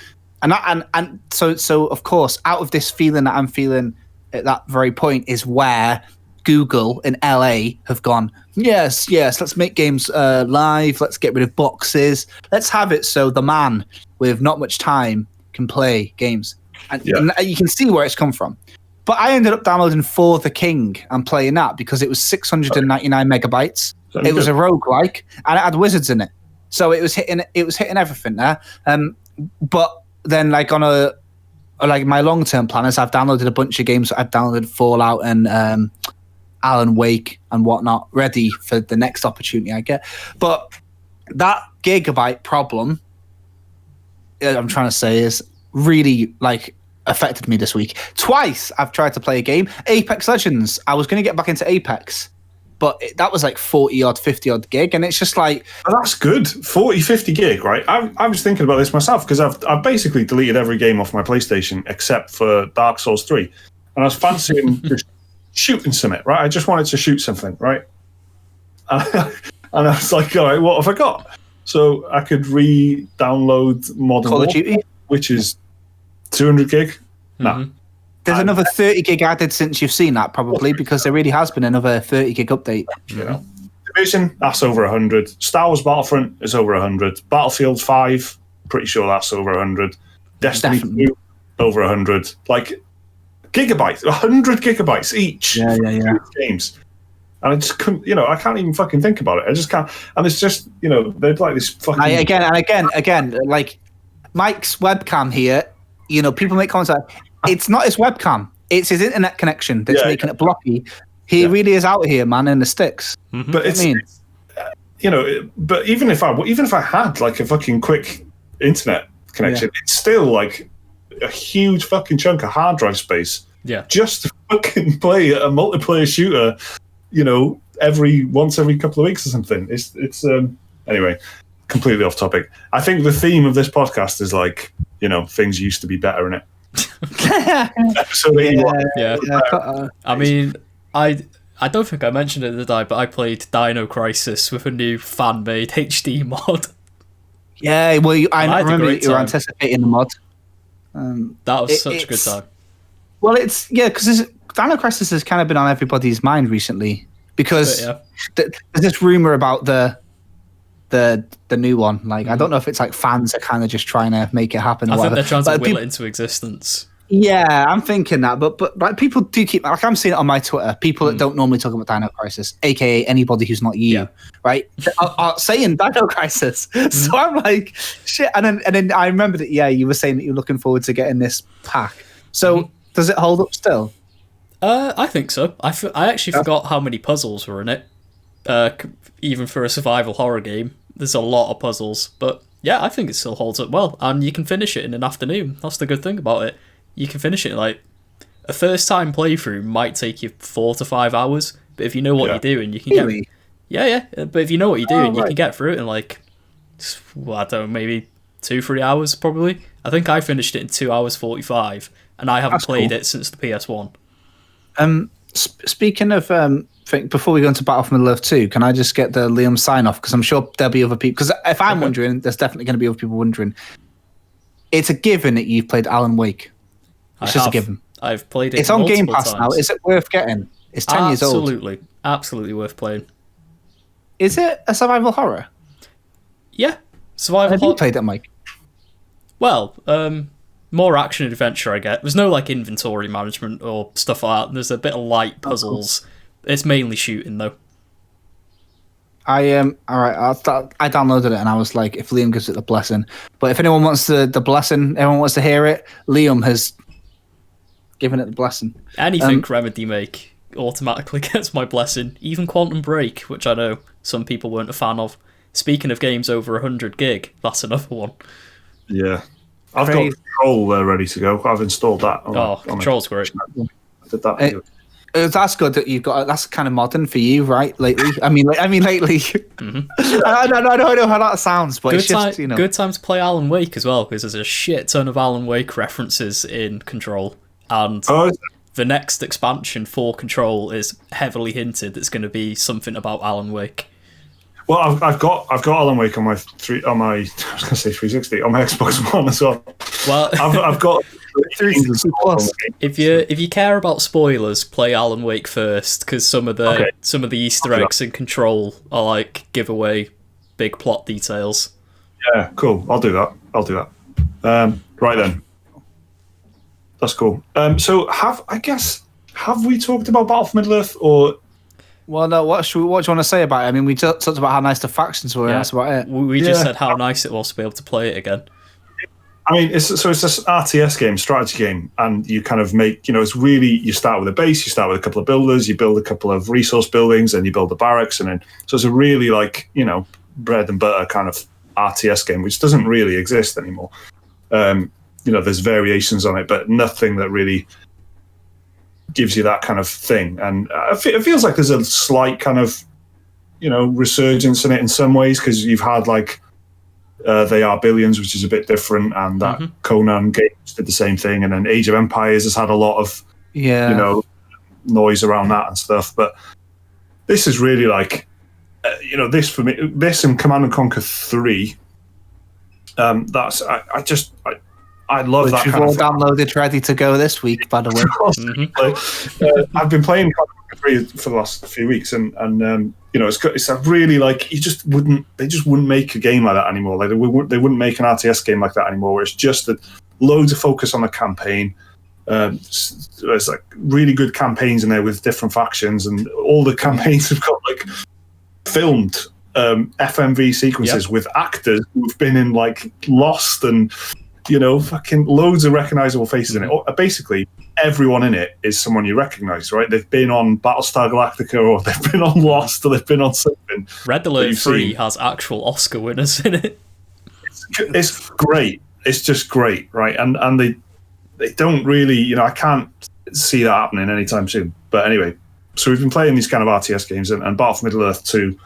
And so of course, out of this feeling that I'm feeling at that very point is where Google in LA have gone, yes, let's make games live, let's get rid of boxes, let's have it so the man with not much time can play games. And you can see where it's come from. But I ended up downloading For the King and playing that because it was 699 megabytes. It was a roguelike, and it had wizards in it. So it was hitting everything there. But then like on my long-term plan is I've downloaded a bunch of games. I've downloaded Fallout and Alan Wake and whatnot, ready for the next opportunity I get. But that gigabyte problem, I'm trying to say, is really like affected me this week. Twice I've tried to play a game, Apex Legends. I was going to get back into Apex, but that was like 40 odd, 50 odd gig, and it's just like, oh, that's good. 40, 50 gig, right? I was thinking about this myself because I've basically deleted every game off my PlayStation except for Dark Souls 3, and I was fancying just shooting something, right? I just wanted to shoot something, right? And I was like, all right, what have I got? So I could re-download Modern Warfare, which is 200 gig. No. There's another 30 gig added since you've seen that, probably, because there really has been another 30 gig update. Division, that's over 100. Star Wars Battlefront is over 100. Battlefield 5, pretty sure that's over 100. Destiny 2, over 100. Like, gigabytes, 100 gigabytes each. Yeah. Games. And I just couldn't, I can't even fucking think about it. I just can't. And it's just, they're like this fucking... Again, like, Mike's webcam here, people make comments like, it's not his webcam. It's his internet connection that's making it blocky. He really is out here, man, in the sticks. Mm-hmm. But but even if I had like a fucking quick internet connection, it's still like a huge fucking chunk of hard drive space. Yeah. Just to fucking play a multiplayer shooter, once every couple of weeks or something. It's anyway, completely off topic. I think the theme of this podcast is like, things used to be better in it. Episode 81. Yeah. I mean, I don't think I mentioned it, did I? But I played Dino Crisis with a new fan-made HD mod. Yeah, well, I remember you were anticipating the mod. That was such a good time. Well, because Dino Crisis has kind of been on everybody's mind recently because there's this rumor about the new one. Like, I don't know if it's like fans are kind of just trying to make it happen. I think they're trying to will it into existence. Yeah, I'm thinking that, but like people do keep, like I'm seeing it on my Twitter, people that don't normally talk about Dino Crisis, aka anybody who's not you, right, are saying Dino Crisis. So I'm like, shit, and then I remember that you were saying that you're looking forward to getting this pack. So does it hold up still? I think so. I actually forgot how many puzzles were in it. Even for a survival horror game, there's a lot of puzzles, but yeah, I think it still holds up well, and you can finish it in an afternoon. That's the good thing about it. You can finish it like a first time playthrough might take you 4 to 5 hours, but if you know what you're doing, you can get but if you know what you're doing, you can get through it in like, well, I don't know, maybe 2-3 hours probably. I think I finished it in 2 hours 45, and I haven't played it since the PS1. Speaking of before we go into Battle for Middle-earth 2, can I just get the Liam sign off, because I'm sure there'll be other people, because if I'm wondering, there's definitely going to be other people wondering. It's a given that you've played Alan Wake. It's just a given. I've played it. It's on Game Pass times. now. Is it worth getting? It's 10 years old. Absolutely worth playing. Is it a survival horror? Yeah, survival horror. Have you played it, Mike? Well, more action adventure, I get. There's no like inventory management or stuff like that. There's a bit of light puzzles. It's mainly shooting though. All right. I downloaded it and I was like, if Liam gives it the blessing. But if anyone wants the blessing, everyone wants to hear it, Liam has given it the blessing. Anything Remedy make automatically gets my blessing. Even Quantum Break, which I know some people weren't a fan of. Speaking of games over 100 gig, that's another one. Yeah. I've got Control ready to go. I've installed that. Control's great. I did that. That's good that you've got. That's kind of modern for you, right? Lately, I mean, lately. I don't know how that sounds, but good time to play Alan Wake as well, because there's a shit ton of Alan Wake references in Control, and the next expansion for Control is heavily hinted. It's going to be something about Alan Wake. Well, I've got Alan Wake on my 360 on my Xbox One as well. Well, I've got. If you care about spoilers, play Alan Wake first, because some of the Easter eggs in Control are like give away big plot details. Yeah, cool. I'll do that. Right then, that's cool. So have we talked about Battle for Middle-earth or? Well, no. What do you want to say about it? I mean, we talked about how nice the factions were. And that's about it. We just said how nice it was to be able to play it again. I mean, it's this RTS game, strategy game, and you kind of make, it's really, you start with a base, you start with a couple of builders, you build a couple of resource buildings, and you build the barracks, and then, so it's a really like, bread and butter kind of RTS game, which doesn't really exist anymore. There's variations on it, but nothing that really gives you that kind of thing. And it feels like there's a slight kind of, resurgence in it in some ways, because you've had like, They Are Billions, which is a bit different, and that Conan games did the same thing, and then Age of Empires has had a lot of noise around that and stuff. But this is really like this for me, this and Command and Conquer 3. That's I love which that. We've all downloaded, ready to go this week, by the way. I've been playing Command and Conquer 3 for the last few weeks, and it's a really like they just wouldn't make a game like that anymore. Like they wouldn't make an RTS game like that anymore. Where it's just loads of focus on the campaign. There's like really good campaigns in there with different factions, and all the campaigns have got like filmed FMV sequences with actors who've been in like Lost and fucking loads of recognizable faces in it. Basically, everyone in it is someone you recognize, right? They've been on Battlestar Galactica, or they've been on Lost, or they've been on something. Red Alert 3 has actual Oscar winners in it. It's great. It's just great, right? And they don't really, I can't see that happening anytime soon. But anyway, so we've been playing these kind of RTS games, and Battlefield Middle-earth 2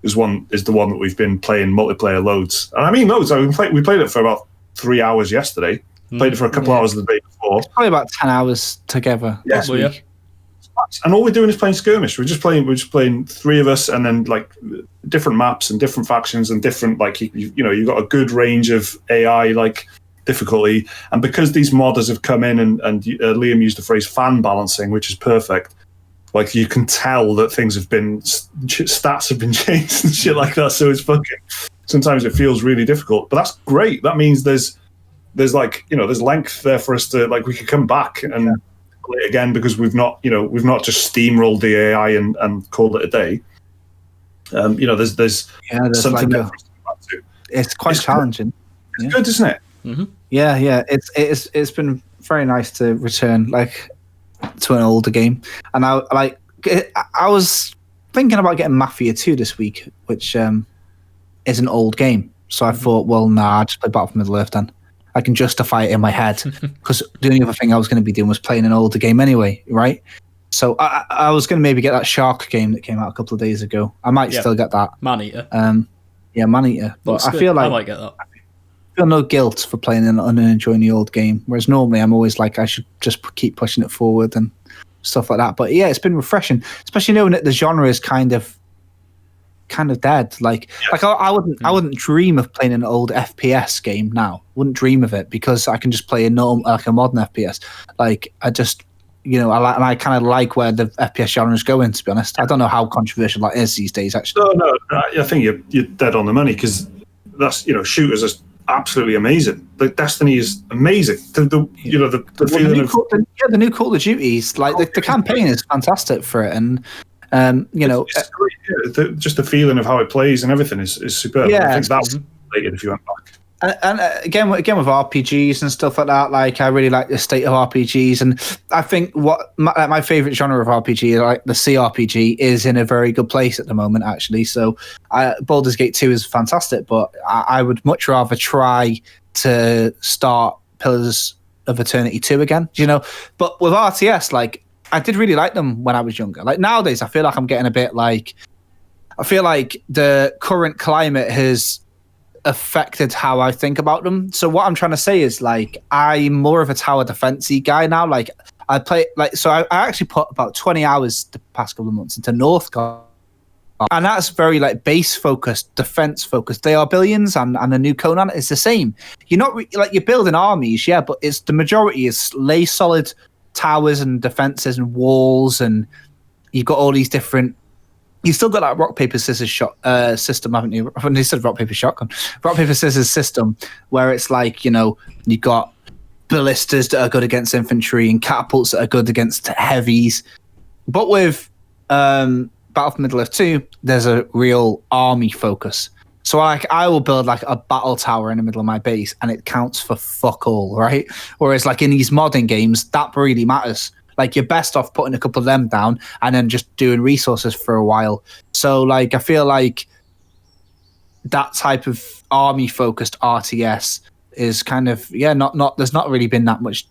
is the one that we've been playing multiplayer loads. And I mean loads. We played it for about 3 hours yesterday. Played it for a couple hours the day before. It's probably about 10 hours together last week. Yeah. And all we're doing is playing skirmish. We're just playing 3 of us, and then like different maps and different factions and different, like, you've got a good range of AI like difficulty. And because these modders have come in and Liam used the phrase fan balancing, which is perfect. Like, you can tell that stats have been changed and shit like that. So it's fucking, sometimes it feels really difficult, but that's great. That means there's like, there's length there for us to, like, we could come back and play it again, because we've not just steamrolled the AI and called it a day. There's something like it's quite challenging. It's good, isn't it? Mm-hmm. Yeah. It's been very nice to return to an older game, and I was thinking about getting Mafia 2 this week, which is an old game. So I thought, well, nah, I'll just play Battlefield Middle-earth then. I can justify it in my head, because the only other thing I was going to be doing was playing an older game anyway, right? So I was going to maybe get that Shark game that came out a couple of days ago. I might still get that. Maneater. Maneater. But I feel like I might get that. I feel no guilt for playing and enjoying the old game, whereas normally I'm always like, I should just keep pushing it forward and stuff like that. But yeah, it's been refreshing, especially knowing that the genre is kind of dead. I wouldn't dream of playing an old FPS game now. Wouldn't dream of it, because I can just play a modern FPS. Like, I just, I kind of like where the FPS genre is going, to be honest. I don't know how controversial that is these days, actually. No, I think you're dead on the money, because that's, shooters are absolutely amazing. The Destiny is amazing. The feeling of the new Call of Duties, like the campaign is fantastic for it, and it's great. Just the feeling of how it plays and everything is superb. Yeah, I think that's related if you went back. And again with RPGs and stuff like that, like, I really like the state of RPGs, and I think what my favorite genre of RPG, like the CRPG, is in a very good place at the moment, actually. So Baldur's Gate 2 is fantastic, but I would much rather try to start Pillars of Eternity 2 again, But with RTS, like, I did really like them when I was younger. Like, nowadays, I feel like I'm getting a bit like, I feel like the current climate has affected how I think about them. So what I'm trying to say is, like, I'm more of a tower defense-y guy now. Like, I play, so I actually put about 20 hours the past couple of months into Northgard. And that's very, like, base-focused, defense-focused. They are Billions, and the new Conan is the same. You're not, you're building armies, yeah, but the majority is lay solid towers and defenses and walls, and you've got all these different. You've still got that rock paper scissors system, haven't you? When they said rock paper shotgun, rock paper scissors system, where it's like, you've got ballistas that are good against infantry and catapults that are good against heavies. But with Battlefield Middle-earth 2, there's a real army focus. So I will build like a battle tower in the middle of my base, and it counts for fuck all, right? Whereas like in these modern games, that really matters. Like, you're best off putting a couple of them down and then just doing resources for a while. So like, I feel like that type of army focused RTS is kind of, not there's not really been that much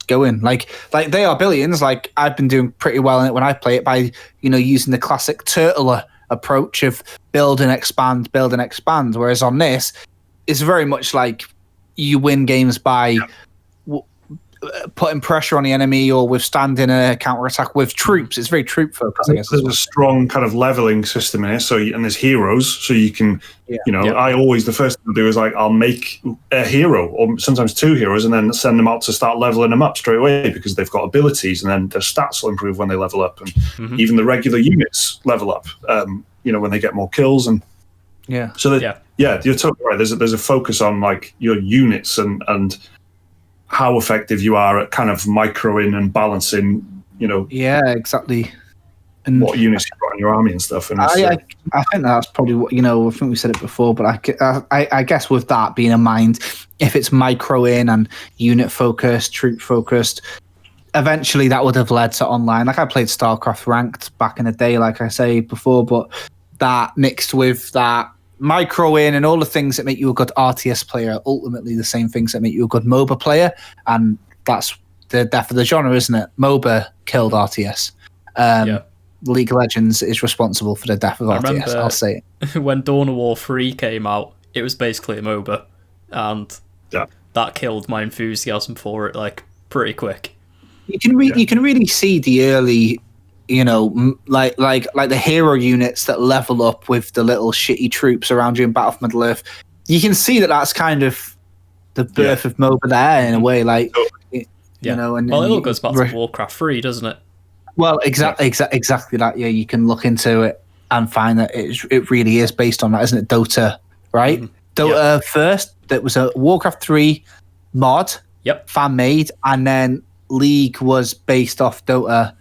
going. Like They Are Billions, like, I've been doing pretty well in it when I play it by, using the classic turtler approach of build and expand. Whereas on this, it's very much like you win games by putting pressure on the enemy or withstanding a counter-attack with troops. It's very troop focused, I guess. There's a strong kind of leveling system in it, and there's heroes, so you can, I always, the first thing to do is, like, I'll make a hero, or sometimes 2 heroes, and then send them out to start leveling them up straight away, because they've got abilities, and then their stats will improve when they level up, and even the regular units level up, when they get more kills, and you're totally right. There's a focus on, like, your units and how effective you are at kind of microing and balancing, Yeah, exactly. what units you've got in your army and stuff. And I think that's probably what, I think we said it before, but I guess with that being in mind, if it's micro in and unit focused, troop focused, eventually that would have led to online. Like I played StarCraft ranked back in the day, like I say before, but that mixed with that micro in and all the things that make you a good RTS player are ultimately the same things that make you a good MOBA player, and that's the death of the genre, isn't it? MOBA killed RTS. League of Legends is responsible for the death of RTS. I'll say it. When Dawn of War 3 came out, it was basically a MOBA, and that killed my enthusiasm for it like pretty quick. You can really see the early, like the hero units that level up with the little shitty troops around you in Battle for Middle-earth. You can see that that's kind of the birth of MOBA there in a way, like and it all goes back to Warcraft 3, doesn't it? Well, exactly that. Yeah, you can look into it and find that it really is based on that, isn't it? Dota, right? Dota first. That was a Warcraft 3 mod, fan made, and then League was based off Dota.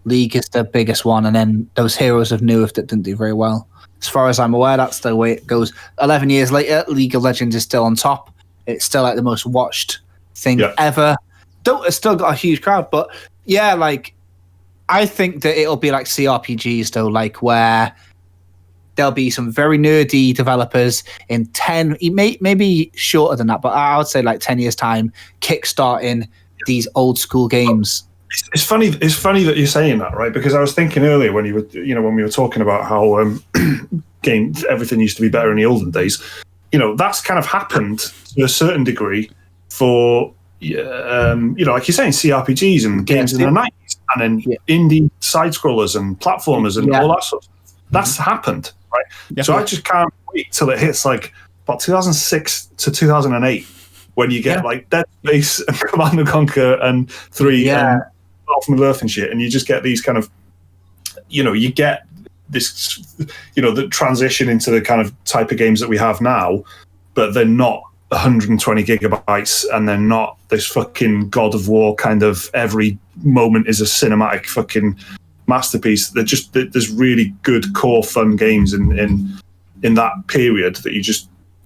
League is the biggest one, and then those Heroes of Newerth that didn't do very well. As far as I'm aware, that's the way it goes. 11 years later, League of Legends is still on top. It's still like the most watched thing ever. Dota's still got a huge crowd, but I think that it'll be like CRPGs though, like where there'll be some very nerdy developers in 10, maybe shorter than that, but I would say like 10 years time, kickstarting these old school games. It's funny that you're saying that, right? Because I was thinking earlier when when we were talking about how everything used to be better in the olden days. That's kind of happened to a certain degree for like you're saying, CRPGs and games in the 90s, and then indie side scrollers and platformers and all that sort of stuff. That's happened, right? So I just can't wait till it hits like about 2006 to 2008 when you get like Dead Space and Command and Conquer and 3 and Battle for Middle-earth and shit, and you just get these kind of, you get this, the transition into the kind of type of games that we have now, but they're not 120 gigabytes, and they're not this fucking God of War kind of every moment is a cinematic fucking masterpiece. There's really good core fun games in that period that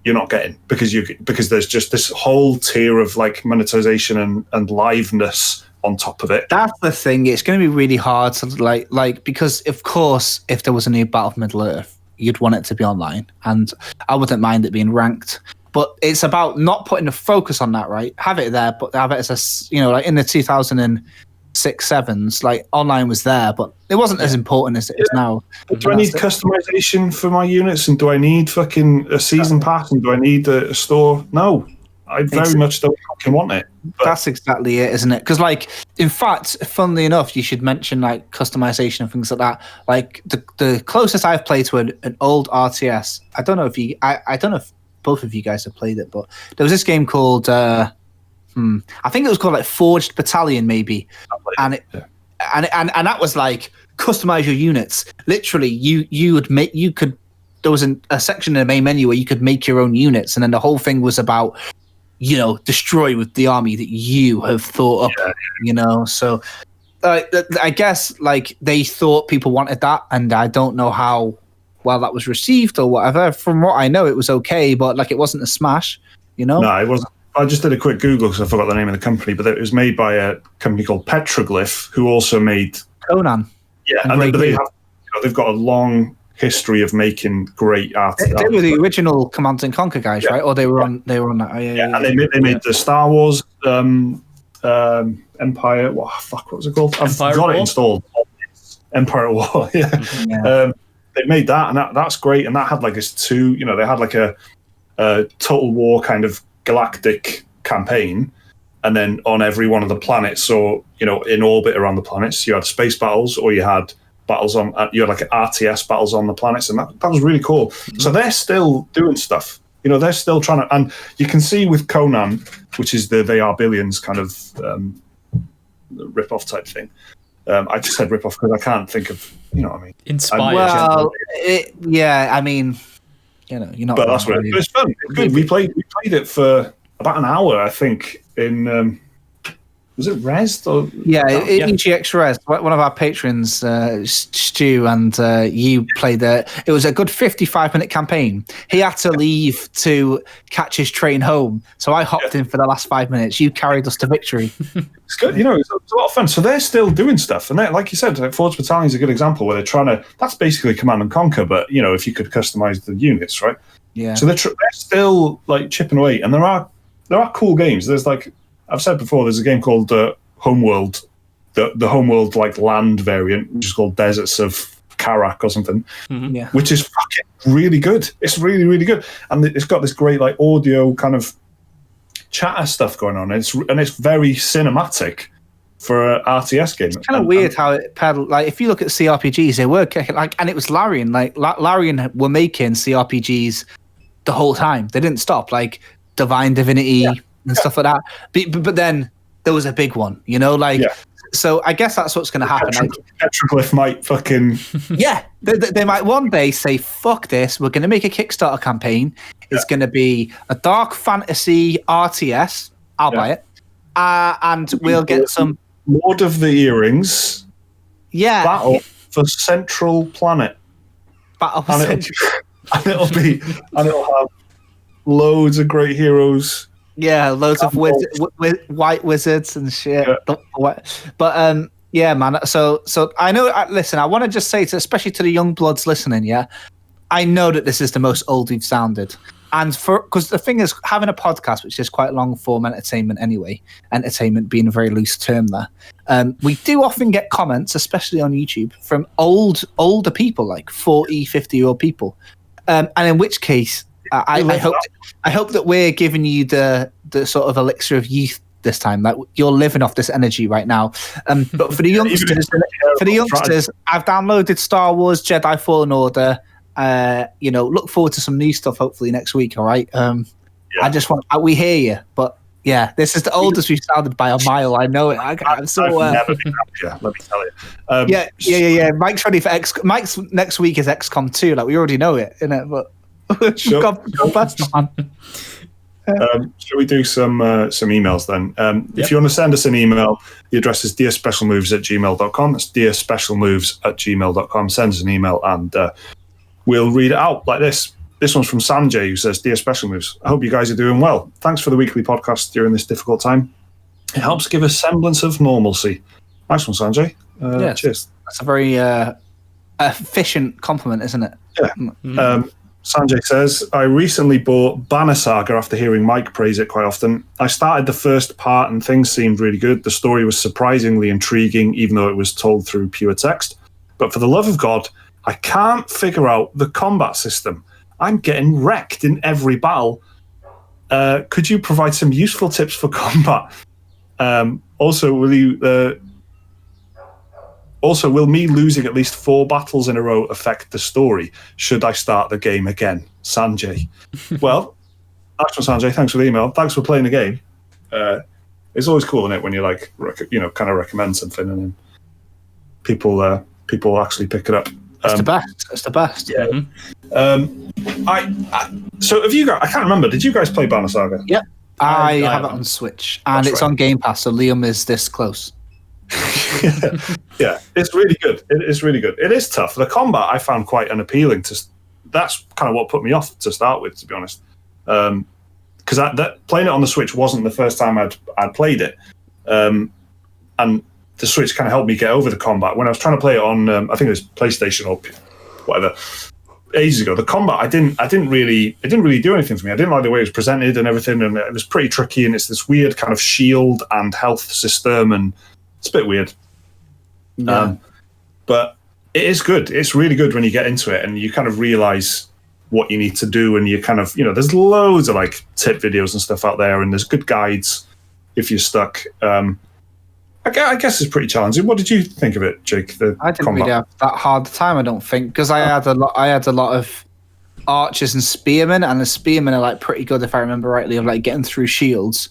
you're not getting because there's just this whole tier of like monetization and liveness on top of it. That's the thing. It's going to be really hard to like because of course if there was a new Battle for Middle-earth, you'd want it to be online, and I wouldn't mind it being ranked. But it's about not putting a focus on that, right? Have it there, but have it as like in the 2006-07s, like online was there, but it wasn't as important as it is now. Do I need customization for my units, and do I need fucking a season pass, and do I need a store? No, I very much don't fucking want it. But that's exactly it, isn't it? Because in fact, funnily enough, you should mention like customization and things like that. Like the closest I've played to an old RTS, I don't know if both of you guys have played it, but there was this game called I think it was called like Forged Battalion maybe, and that was like customize your units. Literally, there was a section in the main menu where you could make your own units, and then the whole thing was about destroy with the army that you have thought up. So I guess like they thought people wanted that, and I don't know how well that was received or whatever. From what I know, it was okay, but like it wasn't a smash, No, it wasn't. I just did a quick Google because I forgot the name of the company, but it was made by a company called Petroglyph, who also made Conan. Yeah, and they've got a long history of making great art. They were the original Command and Conquer guys, right? Or they were on that. And they made the Star Wars Empire. What was it called? I've got it installed. Empire War. They made that, and that's great. And that had like this they had like a Total War kind of galactic campaign, and then on every one of the planets, or in orbit around the planets, you had space battles, or you had battles on. You had like RTS battles on the planets, and that was really cool. So they're still doing stuff. They're still trying to, and you can see with Conan, which is the They Are Billions kind of rip-off type thing. I just said rip-off because I can't think of, what I mean. Inspired. Well, I mean, you're not. But that's what it's fun. It's good. We played it for about an hour, I think, in Was it Res? Or EGX Res. One of our patrons, Stu, and you played it was a good 55-minute campaign. He had to leave to catch his train home, so I hopped in for the last 5 minutes. You carried us to victory. It's good, it's a lot of fun. So they're still doing stuff, and like you said, Forge Battalion is a good example where they're trying to. That's basically Command and Conquer, but if you could customize the units, right? Yeah. So they're still like chipping away, and there are cool games. There's like I've said before, there's a game called Homeworld, the Homeworld like land variant, which is called Deserts of Karak or something, which is fucking really good. It's really, really good, and it's got this great like audio kind of chatter stuff going on. It's very cinematic for an RTS game. It's kind of weird how it pedaled. Like if you look at CRPGs, they were like, and it was Larian. Like Larian were making CRPGs the whole time. They didn't stop. Like Divine Divinity and stuff like that. But then there was a big one, So I guess that's what's going to happen. Petroglyph might fucking they might one day say, "Fuck this! We're going to make a Kickstarter campaign. It's going to be a dark fantasy RTS. I'll buy it, and we'll get some Lord of the Earrings. Battle for Central Planet. Battle for Central. And it'll have loads of great heroes. Yeah, loads of white wizards and shit. Yeah. But man. So I know. Listen, I want to just say especially to the young bloods listening. I know that this is the most old we've sounded, and because the thing is, having a podcast, which is quite long form entertainment anyway, entertainment being a very loose term there. We do often get comments, especially on YouTube, from older people, like 40, 50-year-old people, and in which case. I hope that we're giving you the sort of elixir of youth this time. Like you're living off this energy right now. But for the youngsters, I've downloaded Star Wars Jedi Fallen Order. Look forward to some new stuff hopefully next week. All right. I just want we hear you, but this is the oldest we've sounded by a mile. I know it. I'm so. I've never been happier, let me tell you. Yeah. Mike's ready for Mike's next week is XCOM 2. Like we already know it, innit? But. Sure. Shall we do some emails then? If you want to send us an email, the address is dearspecialmoves@gmail.com. That's dearspecialmoves@gmail.com. Send us an email and we'll read it out like this. This one's from Sanjay, who says, "Dear Special Moves, I hope you guys are doing well. Thanks for the weekly podcast during this difficult time. It helps give a semblance of normalcy." Nice one, Sanjay. Cheers. That's a very efficient compliment, isn't it? Yeah. Sanjay says, "I recently bought Banner Saga after hearing Mike praise it quite often. I started the first part and things seemed really good. The story was surprisingly intriguing, even though it was told through pure text. But for the love of God, I can't figure out the combat system. I'm getting wrecked in every battle. Could you provide some useful tips for combat? Also, will me losing at least 4 battles in a row affect the story? Should I start the game again? Sanjay." Well, that's from Sanjay. Thanks for the email. Thanks for playing the game. It's always cool, isn't it, when you kind of recommend something and then people actually pick it up. It's the best. It's the best. Yeah. So have you guys? I can't remember. Did you guys play Banner Saga? Yeah, I have it on Switch, and it's on Game Pass. So Liam is this close. Yeah, it's really good. It is really good. It is tough. The combat I found quite unappealing. That's kind of what put me off to start with, to be honest. Because playing it on the Switch wasn't the first time I'd played it, and the Switch kind of helped me get over the combat. When I was trying to play it on, I think it was PlayStation or whatever, ages ago, the combat I didn't really do anything for me. I didn't like the way it was presented and everything, and it was pretty tricky. And it's this weird kind of shield and health system and. It's a bit weird. Yeah. But it is good. It's really good when you get into it and you kind of realize what you need to do, and you kind of, there's loads of like tip videos and stuff out there, and there's good guides if you're stuck. I guess it's pretty challenging. What did you think of it, Jake? I didn't really have that hard time, I don't think, because I had a lot of archers and spearmen, and the spearmen are like pretty good, if I remember rightly, of like getting through shields.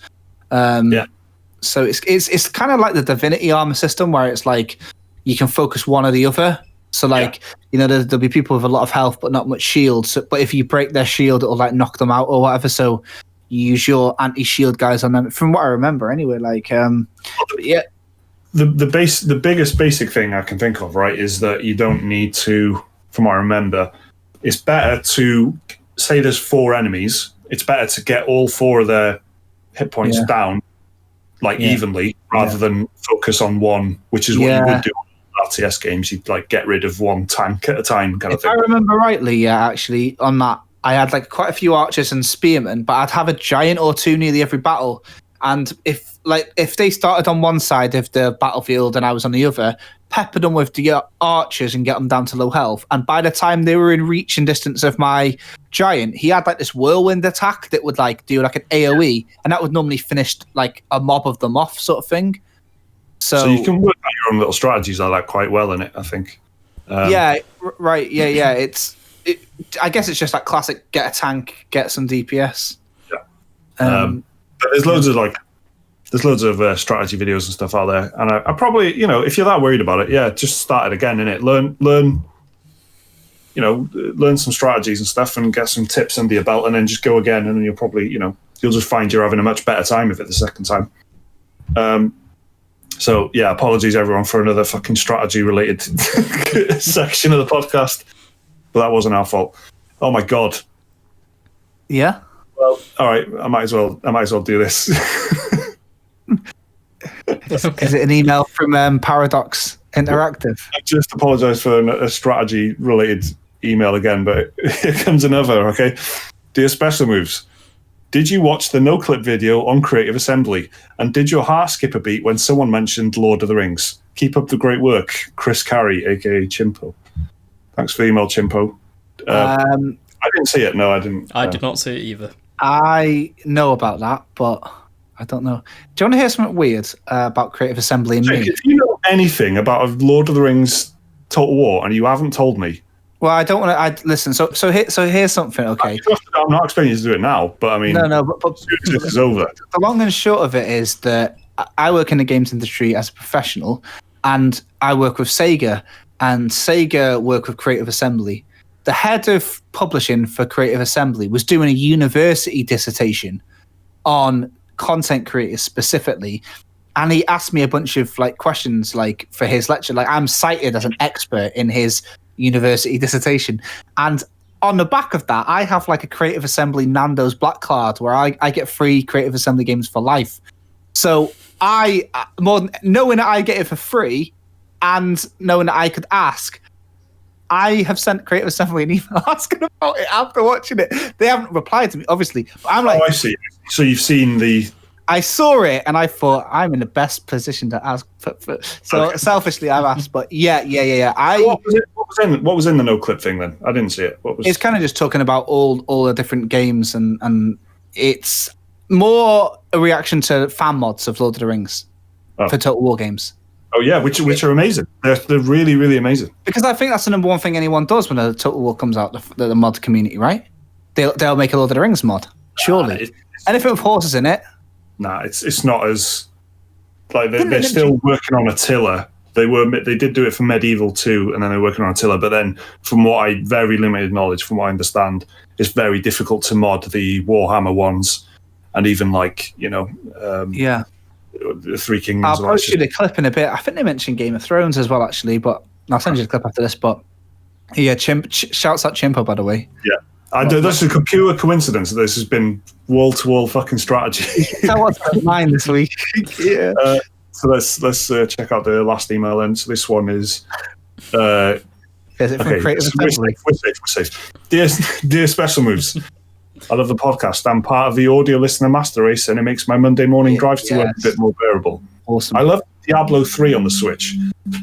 So it's kind of like the Divinity armor system, where it's like you can focus one or the other. So like there'll be people with a lot of health but not much shield. So, but if you break their shield, it'll like knock them out or whatever. So you use your anti-shield guys on them. From what I remember, anyway. Like, yeah. The biggest basic thing I can think of, right, is that you don't need to. From what I remember, it's better to say there's 4 enemies. It's better to get all 4 of their hit points down, like evenly, rather than focus on one, which is what you would do in RTS games. You'd like get rid of one tank at a time, kind of thing. If I remember rightly, actually, on that, I had like quite a few archers and spearmen, but I'd have a giant or 2 nearly every battle. And if they started on one side of the battlefield and I was on the other, pepper them with the archers and get them down to low health. And by the time they were in reach and distance of my giant, he had like this whirlwind attack that would like do like an AoE, and that would normally finish like a mob of them off, sort of thing. So you can work out your own little strategies like that quite well in it, I think. Right. Yeah. I guess it's just like classic: get a tank, get some DPS. Yeah. But there's loads of strategy videos and stuff out there, and I probably, if you're that worried about it, just start it again, innit? Learn some strategies and stuff, and get some tips under your belt, and then just go again, and then you'll probably, you'll just find you're having a much better time with it the second time. So yeah, apologies everyone for another fucking strategy related section of the podcast, but that wasn't our fault. Oh my god. Yeah. Well, all right. I might as well do this. Okay. Is it an email from Paradox Interactive? I just apologise for a strategy-related email again, but here comes another. Okay, dear Special Moves, did you watch the no-clip video on Creative Assembly? And did your heart skip a beat when someone mentioned Lord of the Rings? Keep up the great work, Chris Carey, aka Chimpo. Thanks for the email, Chimpo. I didn't see it. No, I didn't. I did not see it either. I know about that, but I don't know. Do you want to hear something weird about Creative Assembly and me? If you know anything about a Lord of the Rings Total War and you haven't told me, well, I don't want to. Listen. So here's something. Okay. I'm not expecting you to do it now, but I mean, no. But this is over. The long and short of it is that I work in the games industry as a professional, and I work with Sega, and Sega work with Creative Assembly. The head of publishing for Creative Assembly was doing a university dissertation on content creators specifically, and he asked me a bunch of like questions like for his lecture. Like I'm cited as an expert in his university dissertation, and on the back of that, I have like a Creative Assembly Nando's Black Card where I get free Creative Assembly games for life. So I, more than knowing that I get it for free, and knowing that I could ask. I have sent Creative Assembly an email asking about it after watching it. They haven't replied to me, obviously. But I'm like, I see. So you've seen the... I saw it, and I thought, I'm in the best position to ask. So selfishly, I've asked, but yeah. What was in the no-clip thing, then? I didn't see it. What was? It's kind of just talking about all the different games, and it's more a reaction to fan mods of Lord of the Rings for Total War games. Oh yeah, which are amazing. They're really, really amazing. Because I think that's the number one thing anyone does when a Total War comes out, the mod community, right? They'll make a Lord of the Rings mod, surely. Anything with horses in it. Nah, it's not as like they're still working on Attila. They did do it for Medieval 2, and then they're working on Attila. But then, from very limited knowledge, from what I understand, it's very difficult to mod the Warhammer ones, and even like the Three Kingdoms. I'll post you the clip in a bit. I think they mentioned Game of Thrones as well, actually, but I'll send you the clip after this. But yeah, shouts out Chimpo, by the way. Yeah, that's a pure coincidence that this has been wall-to-wall fucking strategy. That was mine this week. Yeah. So let's check out the last email then. So this one is. Is it from Creative Assembly? We're safe. Dear Special Moves, I love the podcast. I'm part of the audio listener master race, and it makes my Monday morning drives to work a bit more bearable. Awesome. I love Diablo 3 on the Switch.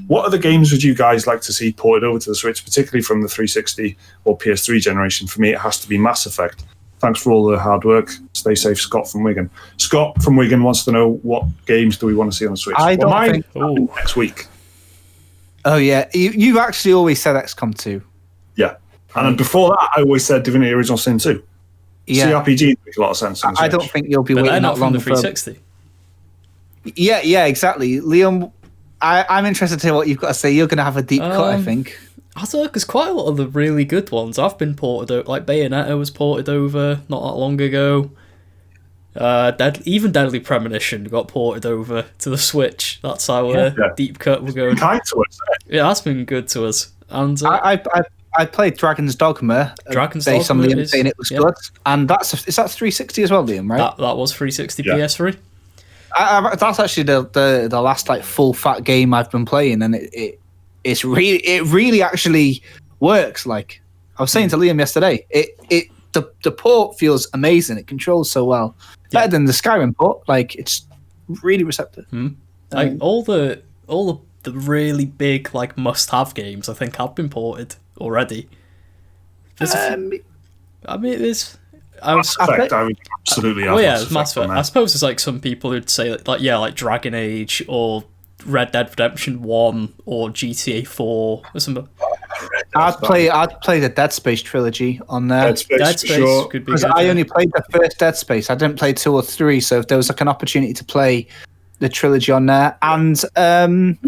What other games would you guys like to see ported over to the Switch, particularly from the 360 or PS3 generation? For me, it has to be Mass Effect. Thanks for all the hard work. Stay safe, Scott from Wigan. Scott from Wigan wants to know, what games do we want to see on the Switch? Next week. Oh, yeah. You actually always said XCOM 2. Yeah. And then before that, I always said Divinity Original Sin 2. Yeah. CRPG makes a lot of sense. I don't think you'll be waiting that long for the 360. Yeah, exactly. Liam, I'm interested to hear what you've got to say. You're going to have a deep cut, I think. I don't know, because quite a lot of the really good ones have been ported over. Like Bayonetta was ported over not that long ago. Even Deadly Premonition got ported over to the Switch. That's how deep cut we're going. Kind to us. It has been good to us. And I played Dragon's Dogma. Based on Liam saying it was good, and is that 360 as well, Liam? Right? That was 360 PS3. That's actually the last like full fat game I've been playing, and it really actually works. Like I was saying to Liam yesterday, the port feels amazing. It controls so well, better than the Skyrim port. Like it's really receptive. Like all the really big like must-have games, I think have been ported already. I mean, there's. Mass Effect, I would absolutely have. Well, yeah, Mass Effect. I suppose there's like some people who'd say like Dragon Age or Red Dead Redemption 1 or GTA 4 or something. I'd play the Dead Space trilogy on there. Dead Space could be because I only played the first Dead Space. I didn't play 2 or 3, so if there was like an opportunity to play the trilogy on there, and 1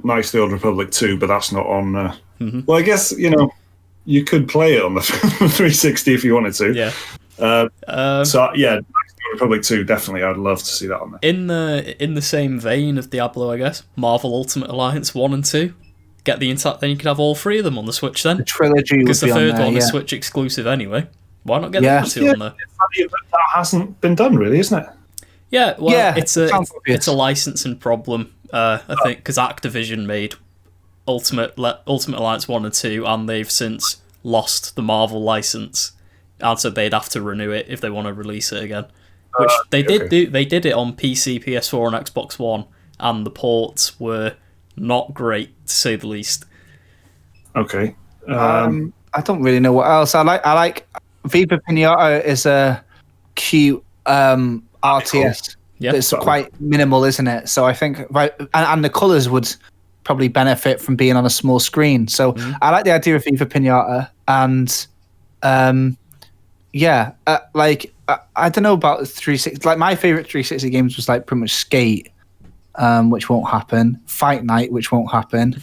Knights of the Old Republic 2, but that's not on. Well, I guess you could play it on the 360 if you wanted to. Yeah. So yeah, Republic 2 definitely. I'd love to see that on there. In the same vein of Diablo, I guess, Marvel Ultimate Alliance 1 and 2. Get the intact, then you could have all 3 of them on the Switch. Then the trilogy, because the third one is Switch exclusive anyway. Why not get the other 2 on there? That hasn't been done, really, isn't it? Yeah, well, it's a licensing problem. I think because Activision made Ultimate Alliance 1 and 2, and they've since lost the Marvel license, and so they'd have to renew it if they want to release it again. Which they did do. They did it on PC, PS4, and Xbox One, and the ports were not great, to say the least. Okay. I don't really know what else. I like Viva Pinata is a cute RTS. Yeah, it's quite minimal, isn't it? So I think and the colours would probably benefit from being on a small screen. So I like the idea of Viva Pinata, and I don't know about 360. Like my favorite 360 games was like pretty much Skate, which won't happen. Fight Night, which won't happen.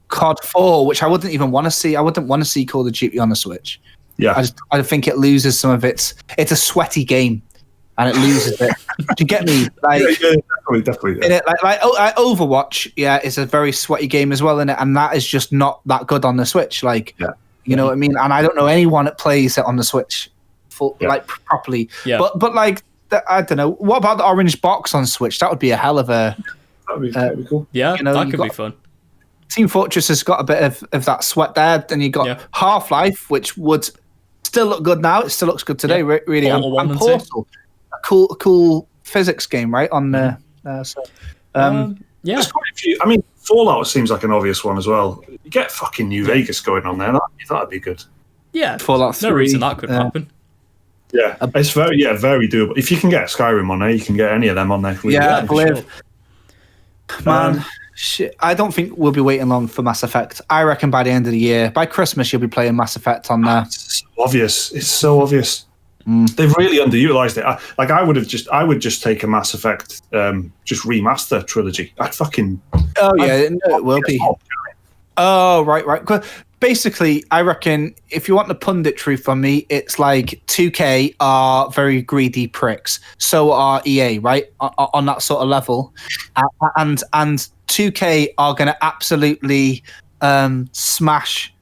COD 4, which I wouldn't even want to see. I wouldn't want to see Call of Duty on the Switch. Yeah, I think it loses some of its. It's a sweaty game, and it loses it. Do you get me? Like, definitely. In it, like Overwatch, it's a very sweaty game as well in it, and that is just not that good on the Switch. Like, you know what I mean? And I don't know anyone that plays it on the Switch, properly. Yeah. But like, I don't know. What about the orange box on Switch? That would be a hell of a. That'd be cool. Yeah, that could be fun. Team Fortress has got a bit of that sweat there. Then you got Half-Life, which would still look good now. It still looks good today, really. And Portal, a cool physics game, right? On the There's quite a few. I mean, Fallout seems like an obvious one as well. You get fucking New Vegas going on there. That'd be good. Yeah, Fallout 3. No reason that could happen. Yeah, it's very doable. If you can get Skyrim on there, you can get any of them on there. I believe. Sure. Man. Shit, I don't think we'll be waiting long for Mass Effect. I reckon by the end of the year, by Christmas, you'll be playing Mass Effect on there. It's so obvious. It's so obvious. They've really underutilized it. I would just take a Mass Effect, just remaster trilogy. I'd fucking. Oh yeah, it will be. Oh right. Basically, I reckon if you want the punditry from me, it's like 2K are very greedy pricks. So are EA, right? On that sort of level, and 2K are going to absolutely smash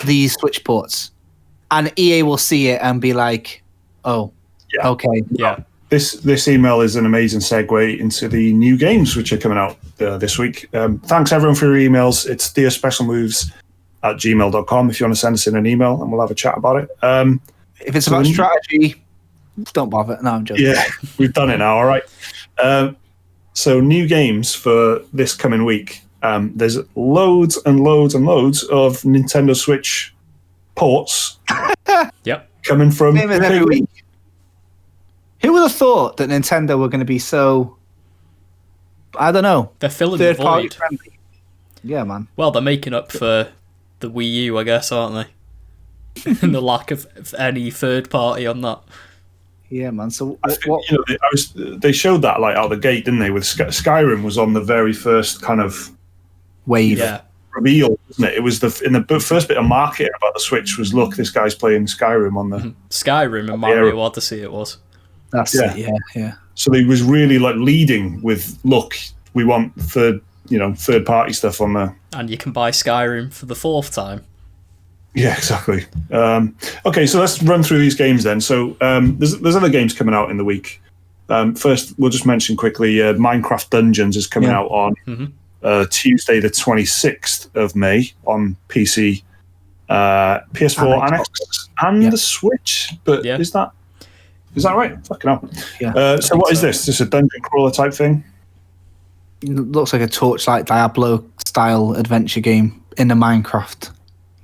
these Switch ports, and EA will see it and be like, "Oh, okay, yeah." This email is an amazing segue into the new games which are coming out this week. Thanks everyone for your emails. It's dearspecialmoves@gmail.com if you want to send us in an email and we'll have a chat about it. If it's about strategy, don't bother. No, I'm joking. Yeah, we've done it now. All right. So new games for this coming week. There's loads and loads and loads of Nintendo Switch ports. Coming from every week. Who would have thought that Nintendo were going to be so? I don't know. They're filling the void. Friendly. Yeah, man. Well, they're making up for the Wii U, I guess, aren't they? And the lack of any third party on that. Yeah, man. So they showed that like out of the gate, didn't they? With Skyrim was on the very first kind of wave reveal, wasn't it? It was in the first bit of marketing about the Switch was look, this guy's playing Skyrim on the Skyrim and Mario Odyssey. It was. That's it. Yeah. So he was really like leading with, look, we want third party stuff on there. And you can buy Skyrim for the 4th time. Yeah, exactly. Okay, so let's run through these games then. So there's other games coming out in the week. First, we'll just mention quickly, Minecraft Dungeons is coming out on Tuesday the 26th of May on PC, PS4 and Xbox and the Switch. But is that right? Fucking hell. Yeah. So what is this? Just a dungeon crawler type thing? It looks like a Torchlight Diablo style adventure game in the Minecraft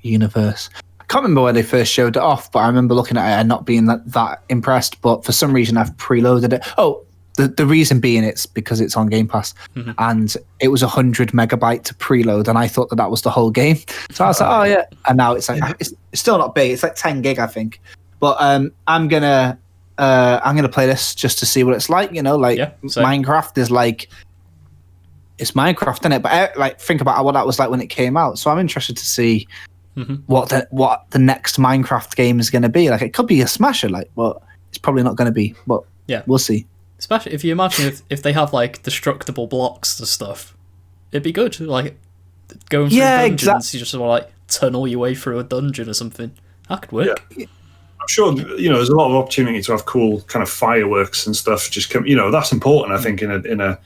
universe. I can't remember where they first showed it off, but I remember looking at it and not being that impressed. But for some reason, I've preloaded it. Oh, the reason being it's because it's on Game Pass, and it was 100 megabyte to preload, and I thought that was the whole game. So I was like, oh yeah, and now it's like it's still not big. It's like 10 gig, I think. But I'm gonna play this just to see what it's like. Minecraft is like. It's Minecraft, isn't it? But like, think about what that was like when it came out. So I'm interested to see what the next Minecraft game is going to be. Like, it could be a smasher, but it's probably not going to be. But we'll see. Especially if you imagine if they have like destructible blocks and stuff, it'd be good. Like going through dungeons, you just want to like tunnel your way through a dungeon or something. That could work. Yeah. I'm sure there's a lot of opportunity to have cool kind of fireworks and stuff. Just that's important, I think, in a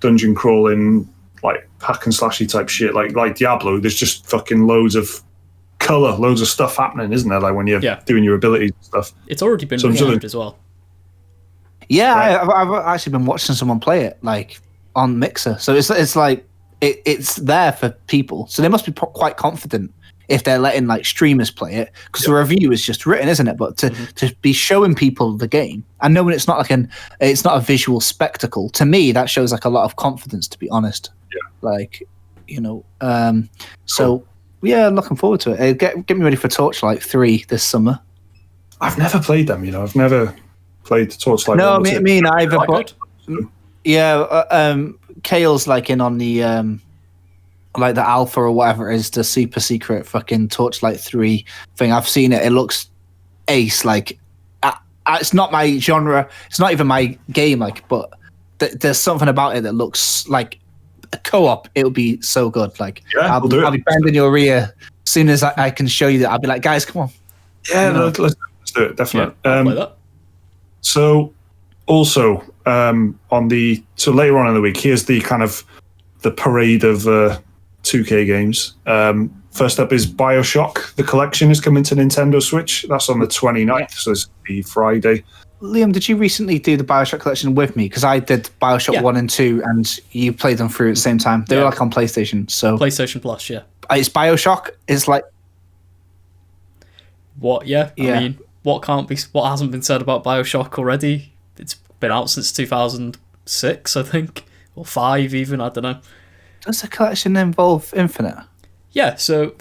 dungeon crawling, like hack and slashy type shit, like Diablo. There's just fucking loads of color, loads of stuff happening, isn't there? Like when you're doing your abilities and stuff. It's already been reviewed as well. Yeah, right. I've actually been watching someone play it like on Mixer, so it's like it's there for people. So they must be quite confident if they're letting like streamers play it, because the review is just written, isn't it? But to be showing people the game and knowing it's not it's not a visual spectacle, to me that shows like a lot of confidence, to be honest. So looking forward to it. Get me ready for Torchlight 3 this summer. I've never played them. I've never played Torchlight. No, me neither. But Kale's like in on the like the alpha or whatever it is, the super secret fucking Torchlight 3 thing. I've seen it. It looks ace. Like, it's not my genre. It's not even my game. Like, but there's something about it that looks like a co-op. It'll be so good. Like, I'll be bending your ear as soon as I can show you that. I'll be like, guys, come on. Yeah, let's do it. Definitely. I'll play that. So, also later on in the week, here's the kind of the parade of 2K games. First up is BioShock. The collection is coming to Nintendo Switch. That's on the 29th, so it's the Friday. Liam, did you recently do the BioShock collection with me? Because I did BioShock 1 and 2, and you played them through at the same time. They were like on PlayStation. So PlayStation Plus, yeah. It's BioShock. It's like... What, I mean, what hasn't been said about BioShock already? It's been out since 2006, I think. Or 5 even, I don't know. Does the collection involve Infinite? Yeah, so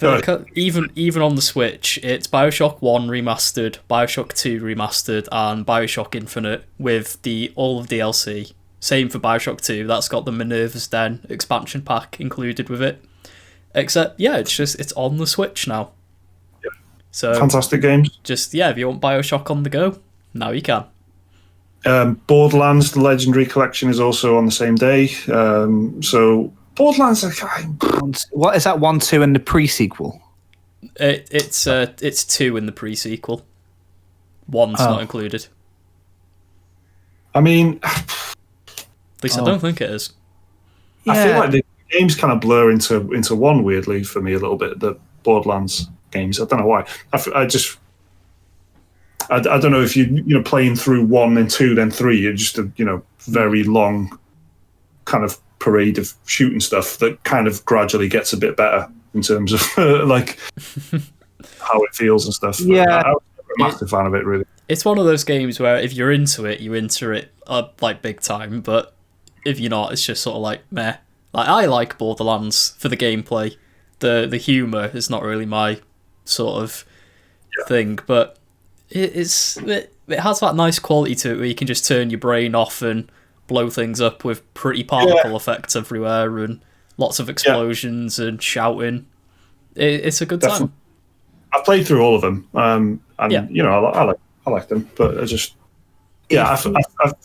even on the Switch, it's BioShock 1 remastered, BioShock 2 remastered, and BioShock Infinite with all of DLC. Same for BioShock 2, that's got the Minerva's Den expansion pack included with it. Except, it's on the Switch now. Yeah. So fantastic games. Just, if you want BioShock on the go, now you can. Borderlands, the Legendary Collection, is also on the same day. So Borderlands, what is that? 1, 2, and the pre-sequel? It's 2 in the pre-sequel. 1's not included. I mean, at least I don't think it is. Yeah. I feel like the games kind of blur into one weirdly for me a little bit. The Borderlands games, I don't know why. I don't know if you playing through 1 and 2 then 3, you're just a very long kind of parade of shooting stuff that kind of gradually gets a bit better in terms of like how it feels and stuff. Yeah, I was a massive fan of it, really. It's one of those games where if you're into it, you enter it like big time, but if you're not, it's just sort of like meh. Like, I like Borderlands for the gameplay. The humour is not really my sort of thing, but it has that nice quality to it where you can just turn your brain off and blow things up with pretty particle effects everywhere and lots of explosions and shouting. It's a good time. I've played through all of them, and I like them, but Yeah, I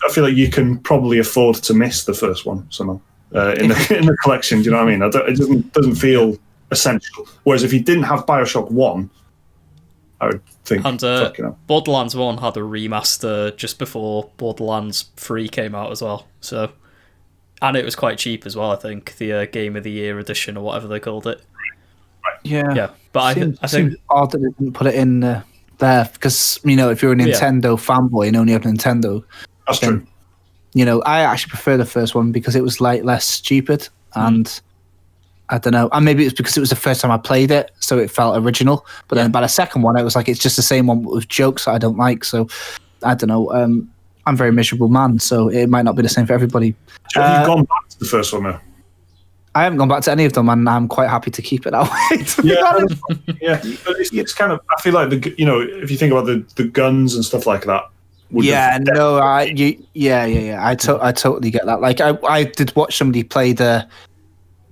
feel like you can probably afford to miss the first one somehow in the collection. Do you know what I mean? It doesn't feel essential. Whereas if you didn't have Bioshock 1, I would think. And Borderlands 1 had a remaster just before Borderlands 3 came out as well. So, and it was quite cheap as well. I think the Game of the Year edition or whatever they called it. Right. Yeah. But I think odd that they didn't put it in there because if you're a Nintendo fanboy and only have Nintendo, that's true. I actually prefer the first one because it was like less stupid and. I don't know. And maybe it's because it was the first time I played it, so it felt original. But then by the second one, it was like it's just the same one with jokes that I don't like. So I don't know. I'm a very miserable man, so it might not be the same for everybody. Have you gone back to the first one now? I haven't gone back to any of them, and I'm quite happy to keep it that way. To be honest. Yeah, but it's kind of. I feel like if you think about the guns and stuff like that. I totally get that. Like I did watch somebody play the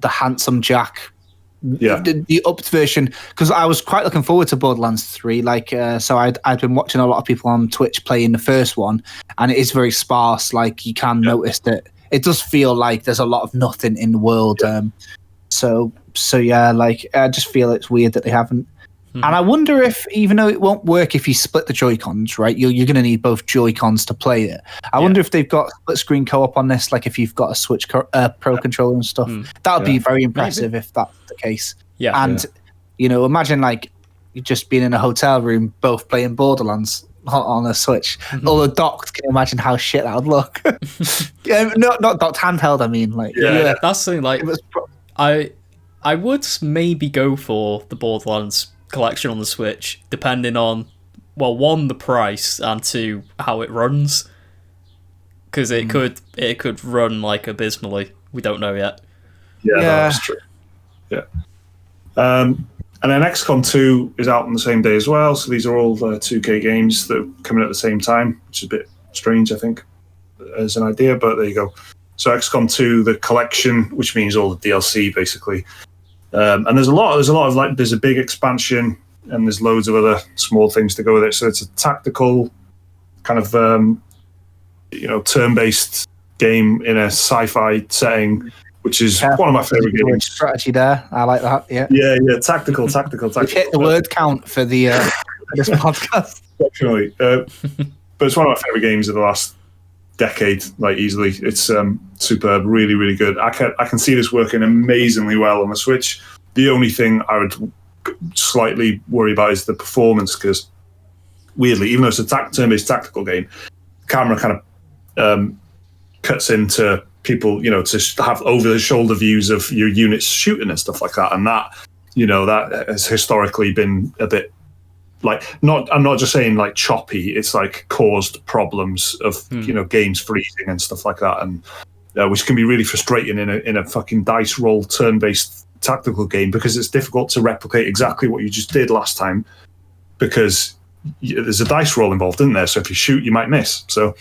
Handsome Jack, the upped version, because I was quite looking forward to Borderlands 3. So I'd been watching a lot of people on Twitch playing the first one, and it is very sparse. Like you can notice that it does feel like there's a lot of nothing in the world. So I just feel it's weird that they haven't. And I wonder if, even though it won't work if you split the Joy-Cons, right? You're going to need both Joy-Cons to play it. I wonder if they've got split-screen co-op on this, like if you've got a Switch Pro controller and stuff. That would be very impressive if that's the case. Yeah. And, imagine like you just being in a hotel room, both playing Borderlands on a Switch. Although docked, can you imagine how shit that would look? Not docked, handheld, I mean. That's the thing, like, I would maybe go for the Borderlands collection on the Switch, depending on, well, one, the price, and two, how it runs, because it could run like abysmally. We don't know yet. Yeah, that's true. Yeah. And then XCOM 2 is out on the same day as well, so these are all 2K games that are coming at the same time, which is a bit strange, I think, as an idea, but there you go. So XCOM 2, the collection, which means all the DLC, basically. And there's a lot of like, there's a big expansion and there's loads of other small things to go with it. So it's a tactical kind of, turn-based game in a sci-fi setting, which is one of my favorite games. Strategy there. I like that. Yeah. Yeah. Tactical. We've hit the word count for the this podcast. Definitely. But it's one of my favorite games of the last decade, like easily. It's superb, really, really good. I can see this working amazingly well on the Switch. The only thing I would slightly worry about is the performance, because weirdly, even though it's a turn-based tactical game, the camera kind of cuts into people, to have over-the-shoulder views of your units shooting and stuff like that, and that has historically been a bit I'm not just saying like choppy, it's like caused problems of games freezing and stuff like that, and which can be really frustrating in a fucking dice roll turn-based tactical game, because it's difficult to replicate exactly what you just did last time, because there's a dice roll involved in there, so if you shoot you might miss, so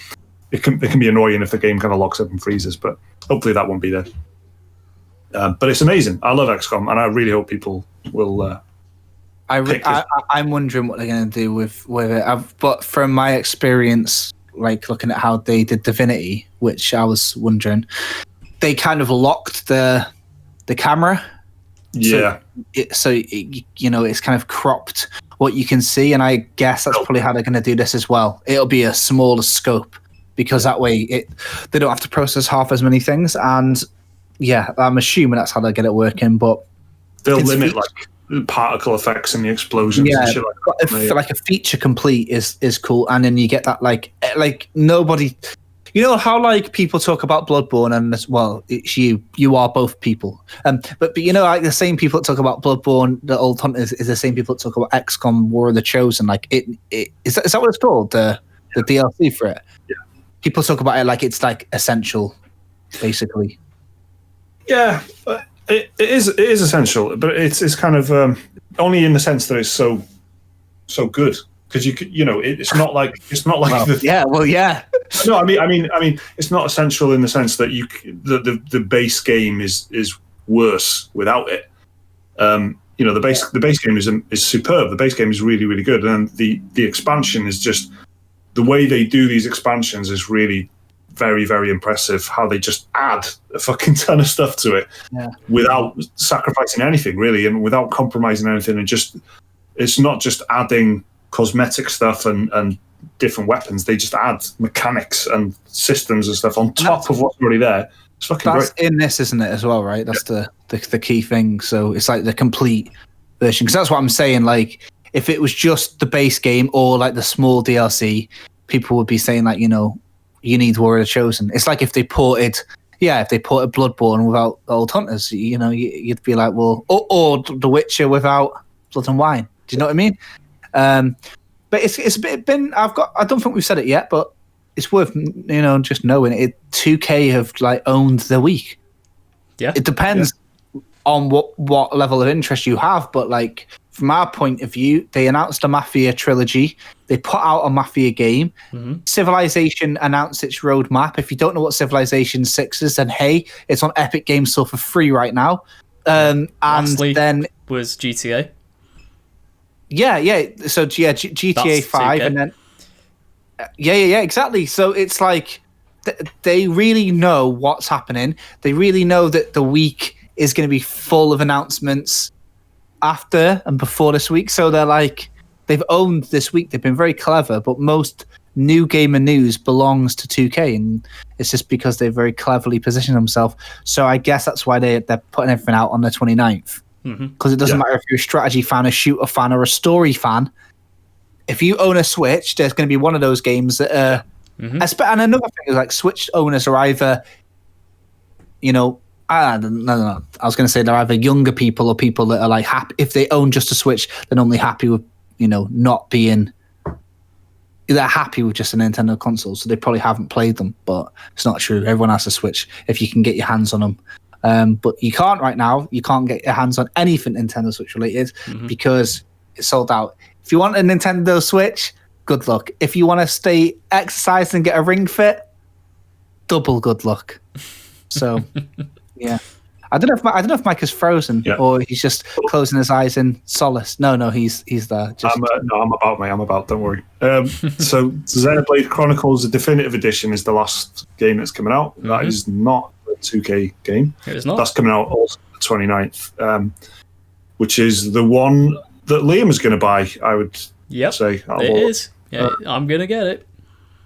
it can be annoying if the game kind of locks up and freezes, but hopefully that won't be there. But it's amazing. I love XCOM, and I really hope people will I'm wondering what they're going to do with it. But from my experience, like looking at how they did Divinity, which I was wondering, they kind of locked the camera. Yeah. So it's kind of cropped what you can see, and I guess that's probably how they're going to do this as well. It'll be a smaller scope, because that way they don't have to process half as many things. And yeah, I'm assuming that's how they get it working. But they'll limit particle effects and the explosions and shit like that. Like a feature complete is cool, and then you get that like nobody, how like people talk about Bloodborne, and it's you are both people, but like the same people that talk about Bloodborne, the Old Hunters, is the same people that talk about XCOM War of the Chosen. Like is that what it's called, the DLC for it? Yeah, people talk about it like it's like essential, basically. Yeah, it is essential, but it's kind of only in the sense that it's so good, because it's not like No, I mean it's not essential in the sense that the base game is worse without it. The base game is superb. The base game is really, really good, and the expansion is just the way they do these expansions is really very, very impressive. How they just add a fucking ton of stuff to it without sacrificing anything, really, and without compromising anything. And just, it's not just adding cosmetic stuff and different weapons. They just add mechanics and systems and stuff on top of what's already there. It's fucking that's great. In this, isn't it, as well, right? That's the key thing. So it's like the complete version. Because that's what I'm saying. Like, if it was just the base game or like the small DLC, people would be saying like, you know, you need Warrior of the Chosen. It's like if they ported Bloodborne without Old Hunters, you know, you'd be like, well, or The Witcher without Blood and Wine. Do you know what I mean? But it's been. I don't think we've said it yet, but it's worth, you know, just knowing it. 2K have like owned the week. Yeah, it depends on what level of interest you have, but like from our point of view, they announced a Mafia trilogy. They put out a Mafia game. Civilization announced its roadmap. If you don't know what Civilization 6 is, then hey, it's on Epic Games Store for free right now. And Lastly then was GTA. Yeah. So GTA 5, and then exactly. So it's like they really know what's happening. They really know that the week is going to be full of announcements after and before this week. So they're like, they've owned this week. They've been very clever, but most new gamer news belongs to 2K, and it's just because they've very cleverly positioned themselves. So I guess that's why they're putting everything out on the 29th. Because it doesn't matter if you're a strategy fan, a shooter fan, or a story fan. If you own a Switch, there's going to be one of those games that. And another thing is like Switch owners are either, you know, no. I was going to say they're either younger people or people that are like happy. If they own just a Switch, they're normally happy with, you know, not being. They're happy with just a Nintendo console, so they probably haven't played them. But it's not true. Everyone has a Switch if you can get your hands on them. But you can't right now. You can't get your hands on anything Nintendo Switch related because it's sold out. If you want a Nintendo Switch, good luck. If you want to stay exercised and get a Ring Fit, double good luck. So, yeah. I don't know if Mike is frozen or he's just closing his eyes in solace. No, he's there. I'm about, mate. I'm about. Don't worry. So, Xenoblade Chronicles: The Definitive Edition is the last game that's coming out. That is not a 2K game. It is not. That's coming out also the 29th, which is the one that Liam is going to buy. I would say it is. Yeah, I'm going to get it.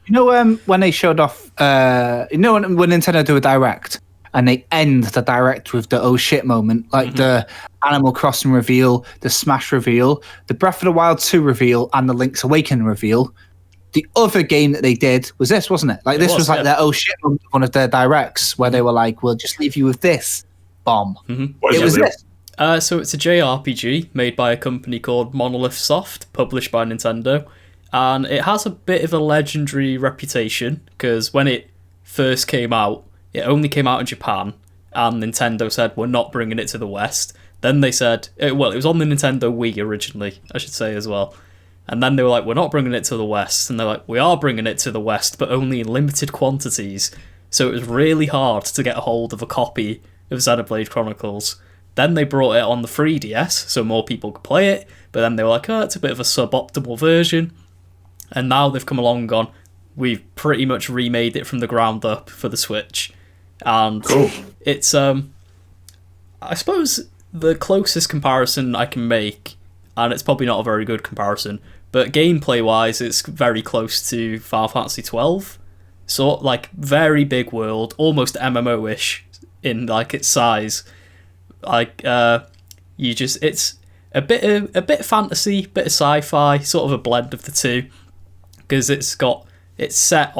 You know, when they showed off, when Nintendo do a direct. And they end the direct with the oh shit moment, like the Animal Crossing reveal, the Smash reveal, the Breath of the Wild 2 reveal, and the Link's Awakening reveal. The other game that they did was this, wasn't it? Like this was like their oh shit moment, one of their directs, where they were like, "We'll just leave you with this bomb." It was this. So it's a JRPG made by a company called Monolith Soft, published by Nintendo, and it has a bit of a legendary reputation because when it first came out. It only came out in Japan, and Nintendo said, we're not bringing it to the West. Then they said, it was on the Nintendo Wii originally, I should say as well. And then they were like, we're not bringing it to the West. And they're like, we are bringing it to the West, but only in limited quantities. So it was really hard to get a hold of a copy of Xenoblade Chronicles. Then they brought it on the 3DS, so more people could play it. But then they were like, it's a bit of a suboptimal version. And now they've come along and gone, we've pretty much remade it from the ground up for the Switch. And it's, I suppose, the closest comparison I can make, and it's probably not a very good comparison, but gameplay-wise, it's very close to Final Fantasy XII. So, like, very big world, almost MMO-ish in, like, its size. Like, it's a bit fantasy, bit of sci-fi, sort of a blend of the two, because it's set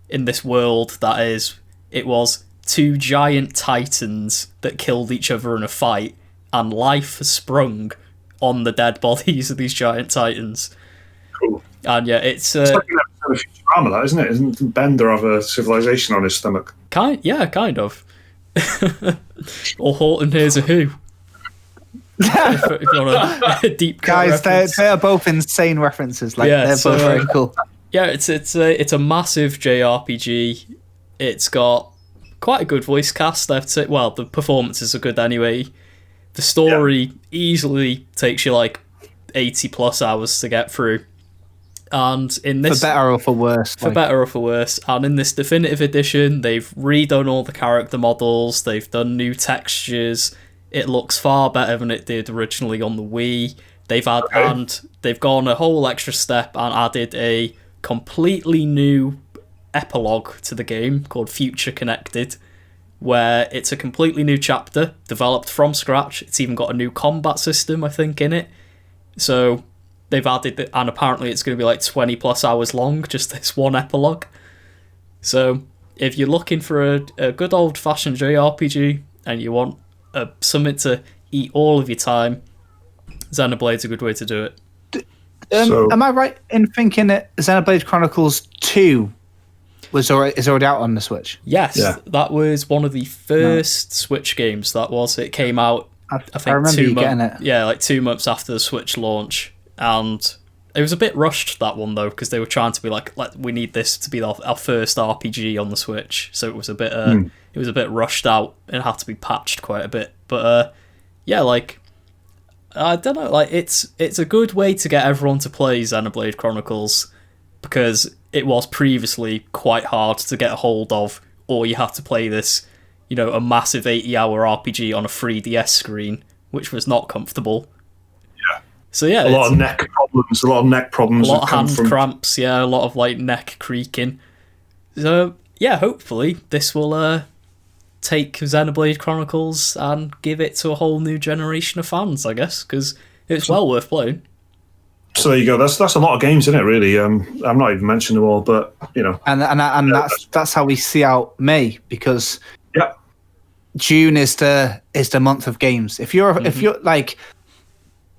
in this world that is... It was two giant titans that killed each other in a fight, and life has sprung on the dead bodies of these giant titans. Cool. And yeah, it's like an episode of Futurama, that, isn't it? Isn't Bender have a civilization on his stomach? Kind of. Or Horton Hears a Who. if you want a deep cut guys, they're both insane references. Like they're both very cool. Yeah, it's a massive JRPG. It's got quite a good voice cast. Well, the performances are good anyway. The story easily takes you like 80 plus hours to get through. And in this, for better or for worse, better or for worse, and in this definitive edition, they've redone all the character models. They've done new textures. It looks far better than it did originally on the Wii. And they've gone a whole extra step and added a completely new epilogue to the game called Future Connected, where it's a completely new chapter developed from scratch. It's even got a new combat system, I think, in it. So they've added it, and apparently it's going to be like 20 plus hours long, just this one epilogue. So if you're looking for a good old-fashioned JRPG and you want something to eat all of your time, Xenoblade's a good way to do it. Am I right in thinking that Xenoblade Chronicles 2 is already out on the Switch? Yes, that was one of the first Switch games. It came out, I think, I remember you getting it. Yeah, like 2 months after the Switch launch. And it was a bit rushed, that one, though, because they were trying to be like, we need this to be our first RPG on the Switch. So it was a bit rushed out and had to be patched quite a bit. But yeah, like, I don't know, like, it's a good way to get everyone to play Xenoblade Chronicles, because it was previously quite hard to get a hold of, or you had to play this, a massive 80-hour RPG on a 3DS screen, which was not comfortable. Yeah. So yeah, a lot of neck problems. A lot of hand cramps. Yeah, a lot of like neck creaking. So yeah, hopefully this will take Xenoblade Chronicles and give it to a whole new generation of fans, I guess, because it's well worth playing. So there you go. That's a lot of games, isn't it? Really. I'm not even mentioning them all, but and that's how we see out May, because June is the month of games. If you're like,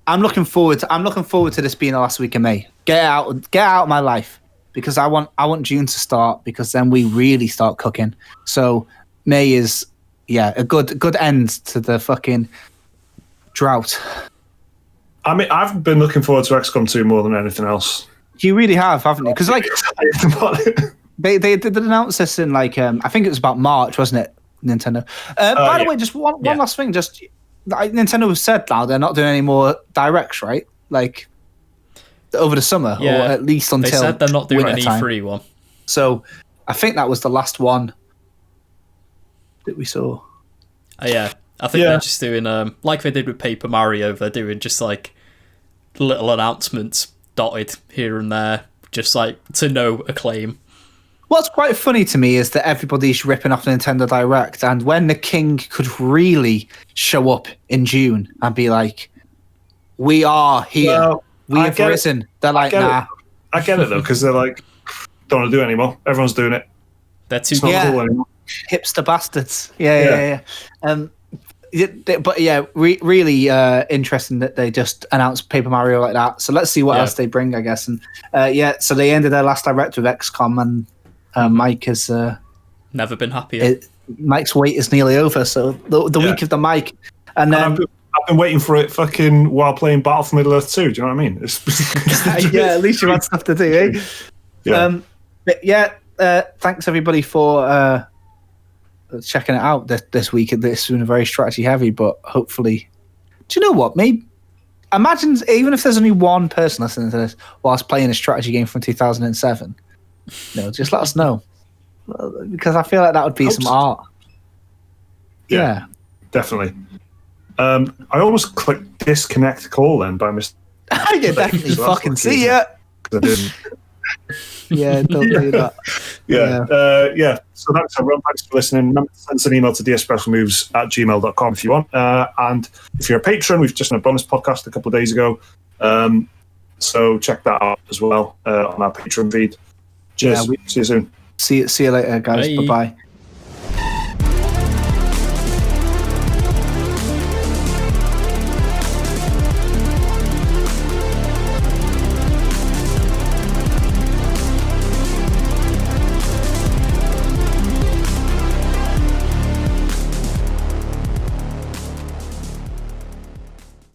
I'm looking forward to this being the last week of May. Get out of my life, because I want June to start, because then we really start cooking. So May is a good end to the fucking drought. I mean, I've been looking forward to XCOM 2 more than anything else. You really have, haven't you? Because like they did announce this in like I think it was about March, wasn't it? Nintendo. By the way, just one last thing. Just Nintendo has said now they're not doing any more directs, right? Like over the summer, or at least until they said they're not doing an E3 E3 one. So I think that was the last one that we saw. Yeah, I think they're just doing like they did with Paper Mario. They're doing just like little announcements dotted here and there, just like to no acclaim. What's quite funny to me is that everybody's ripping off the Nintendo Direct, and when the king could really show up in June and be like, "We are here, we have risen," they're like, "Nah." I get it though, because they're like, don't want to do it anymore. Everyone's doing it. They're too cool anymore. Hipster bastards. Yeah. But yeah, really interesting that they just announced Paper Mario like that. So let's see what else they bring, I guess. And so they ended their last direct with XCOM, and Mike has never been happier. Mike's wait is nearly over. So the week of the Mike, and then I've been waiting for it fucking while playing Battle for Middle Earth 2. Do you know what I mean? At least you had stuff to do, eh? Thanks everybody for checking it out this week. This has been very strategy heavy, but hopefully, do you know what? Maybe imagine even if there's only one person listening to this whilst playing a strategy game from 2007. Just let us know, because I feel like that would be some art. Yeah, definitely. I almost clicked disconnect call then by mistake. I did definitely fucking see ya. I didn't. Yeah, don't do that. So thanks everyone. Thanks for listening. Remember to send us an email to dsspecialmoves@gmail.com if you want. And if you're a patron, we've just done a bonus podcast a couple of days ago. So check that out as well on our Patreon feed. Cheers. See you soon. See you later, guys. Bye bye.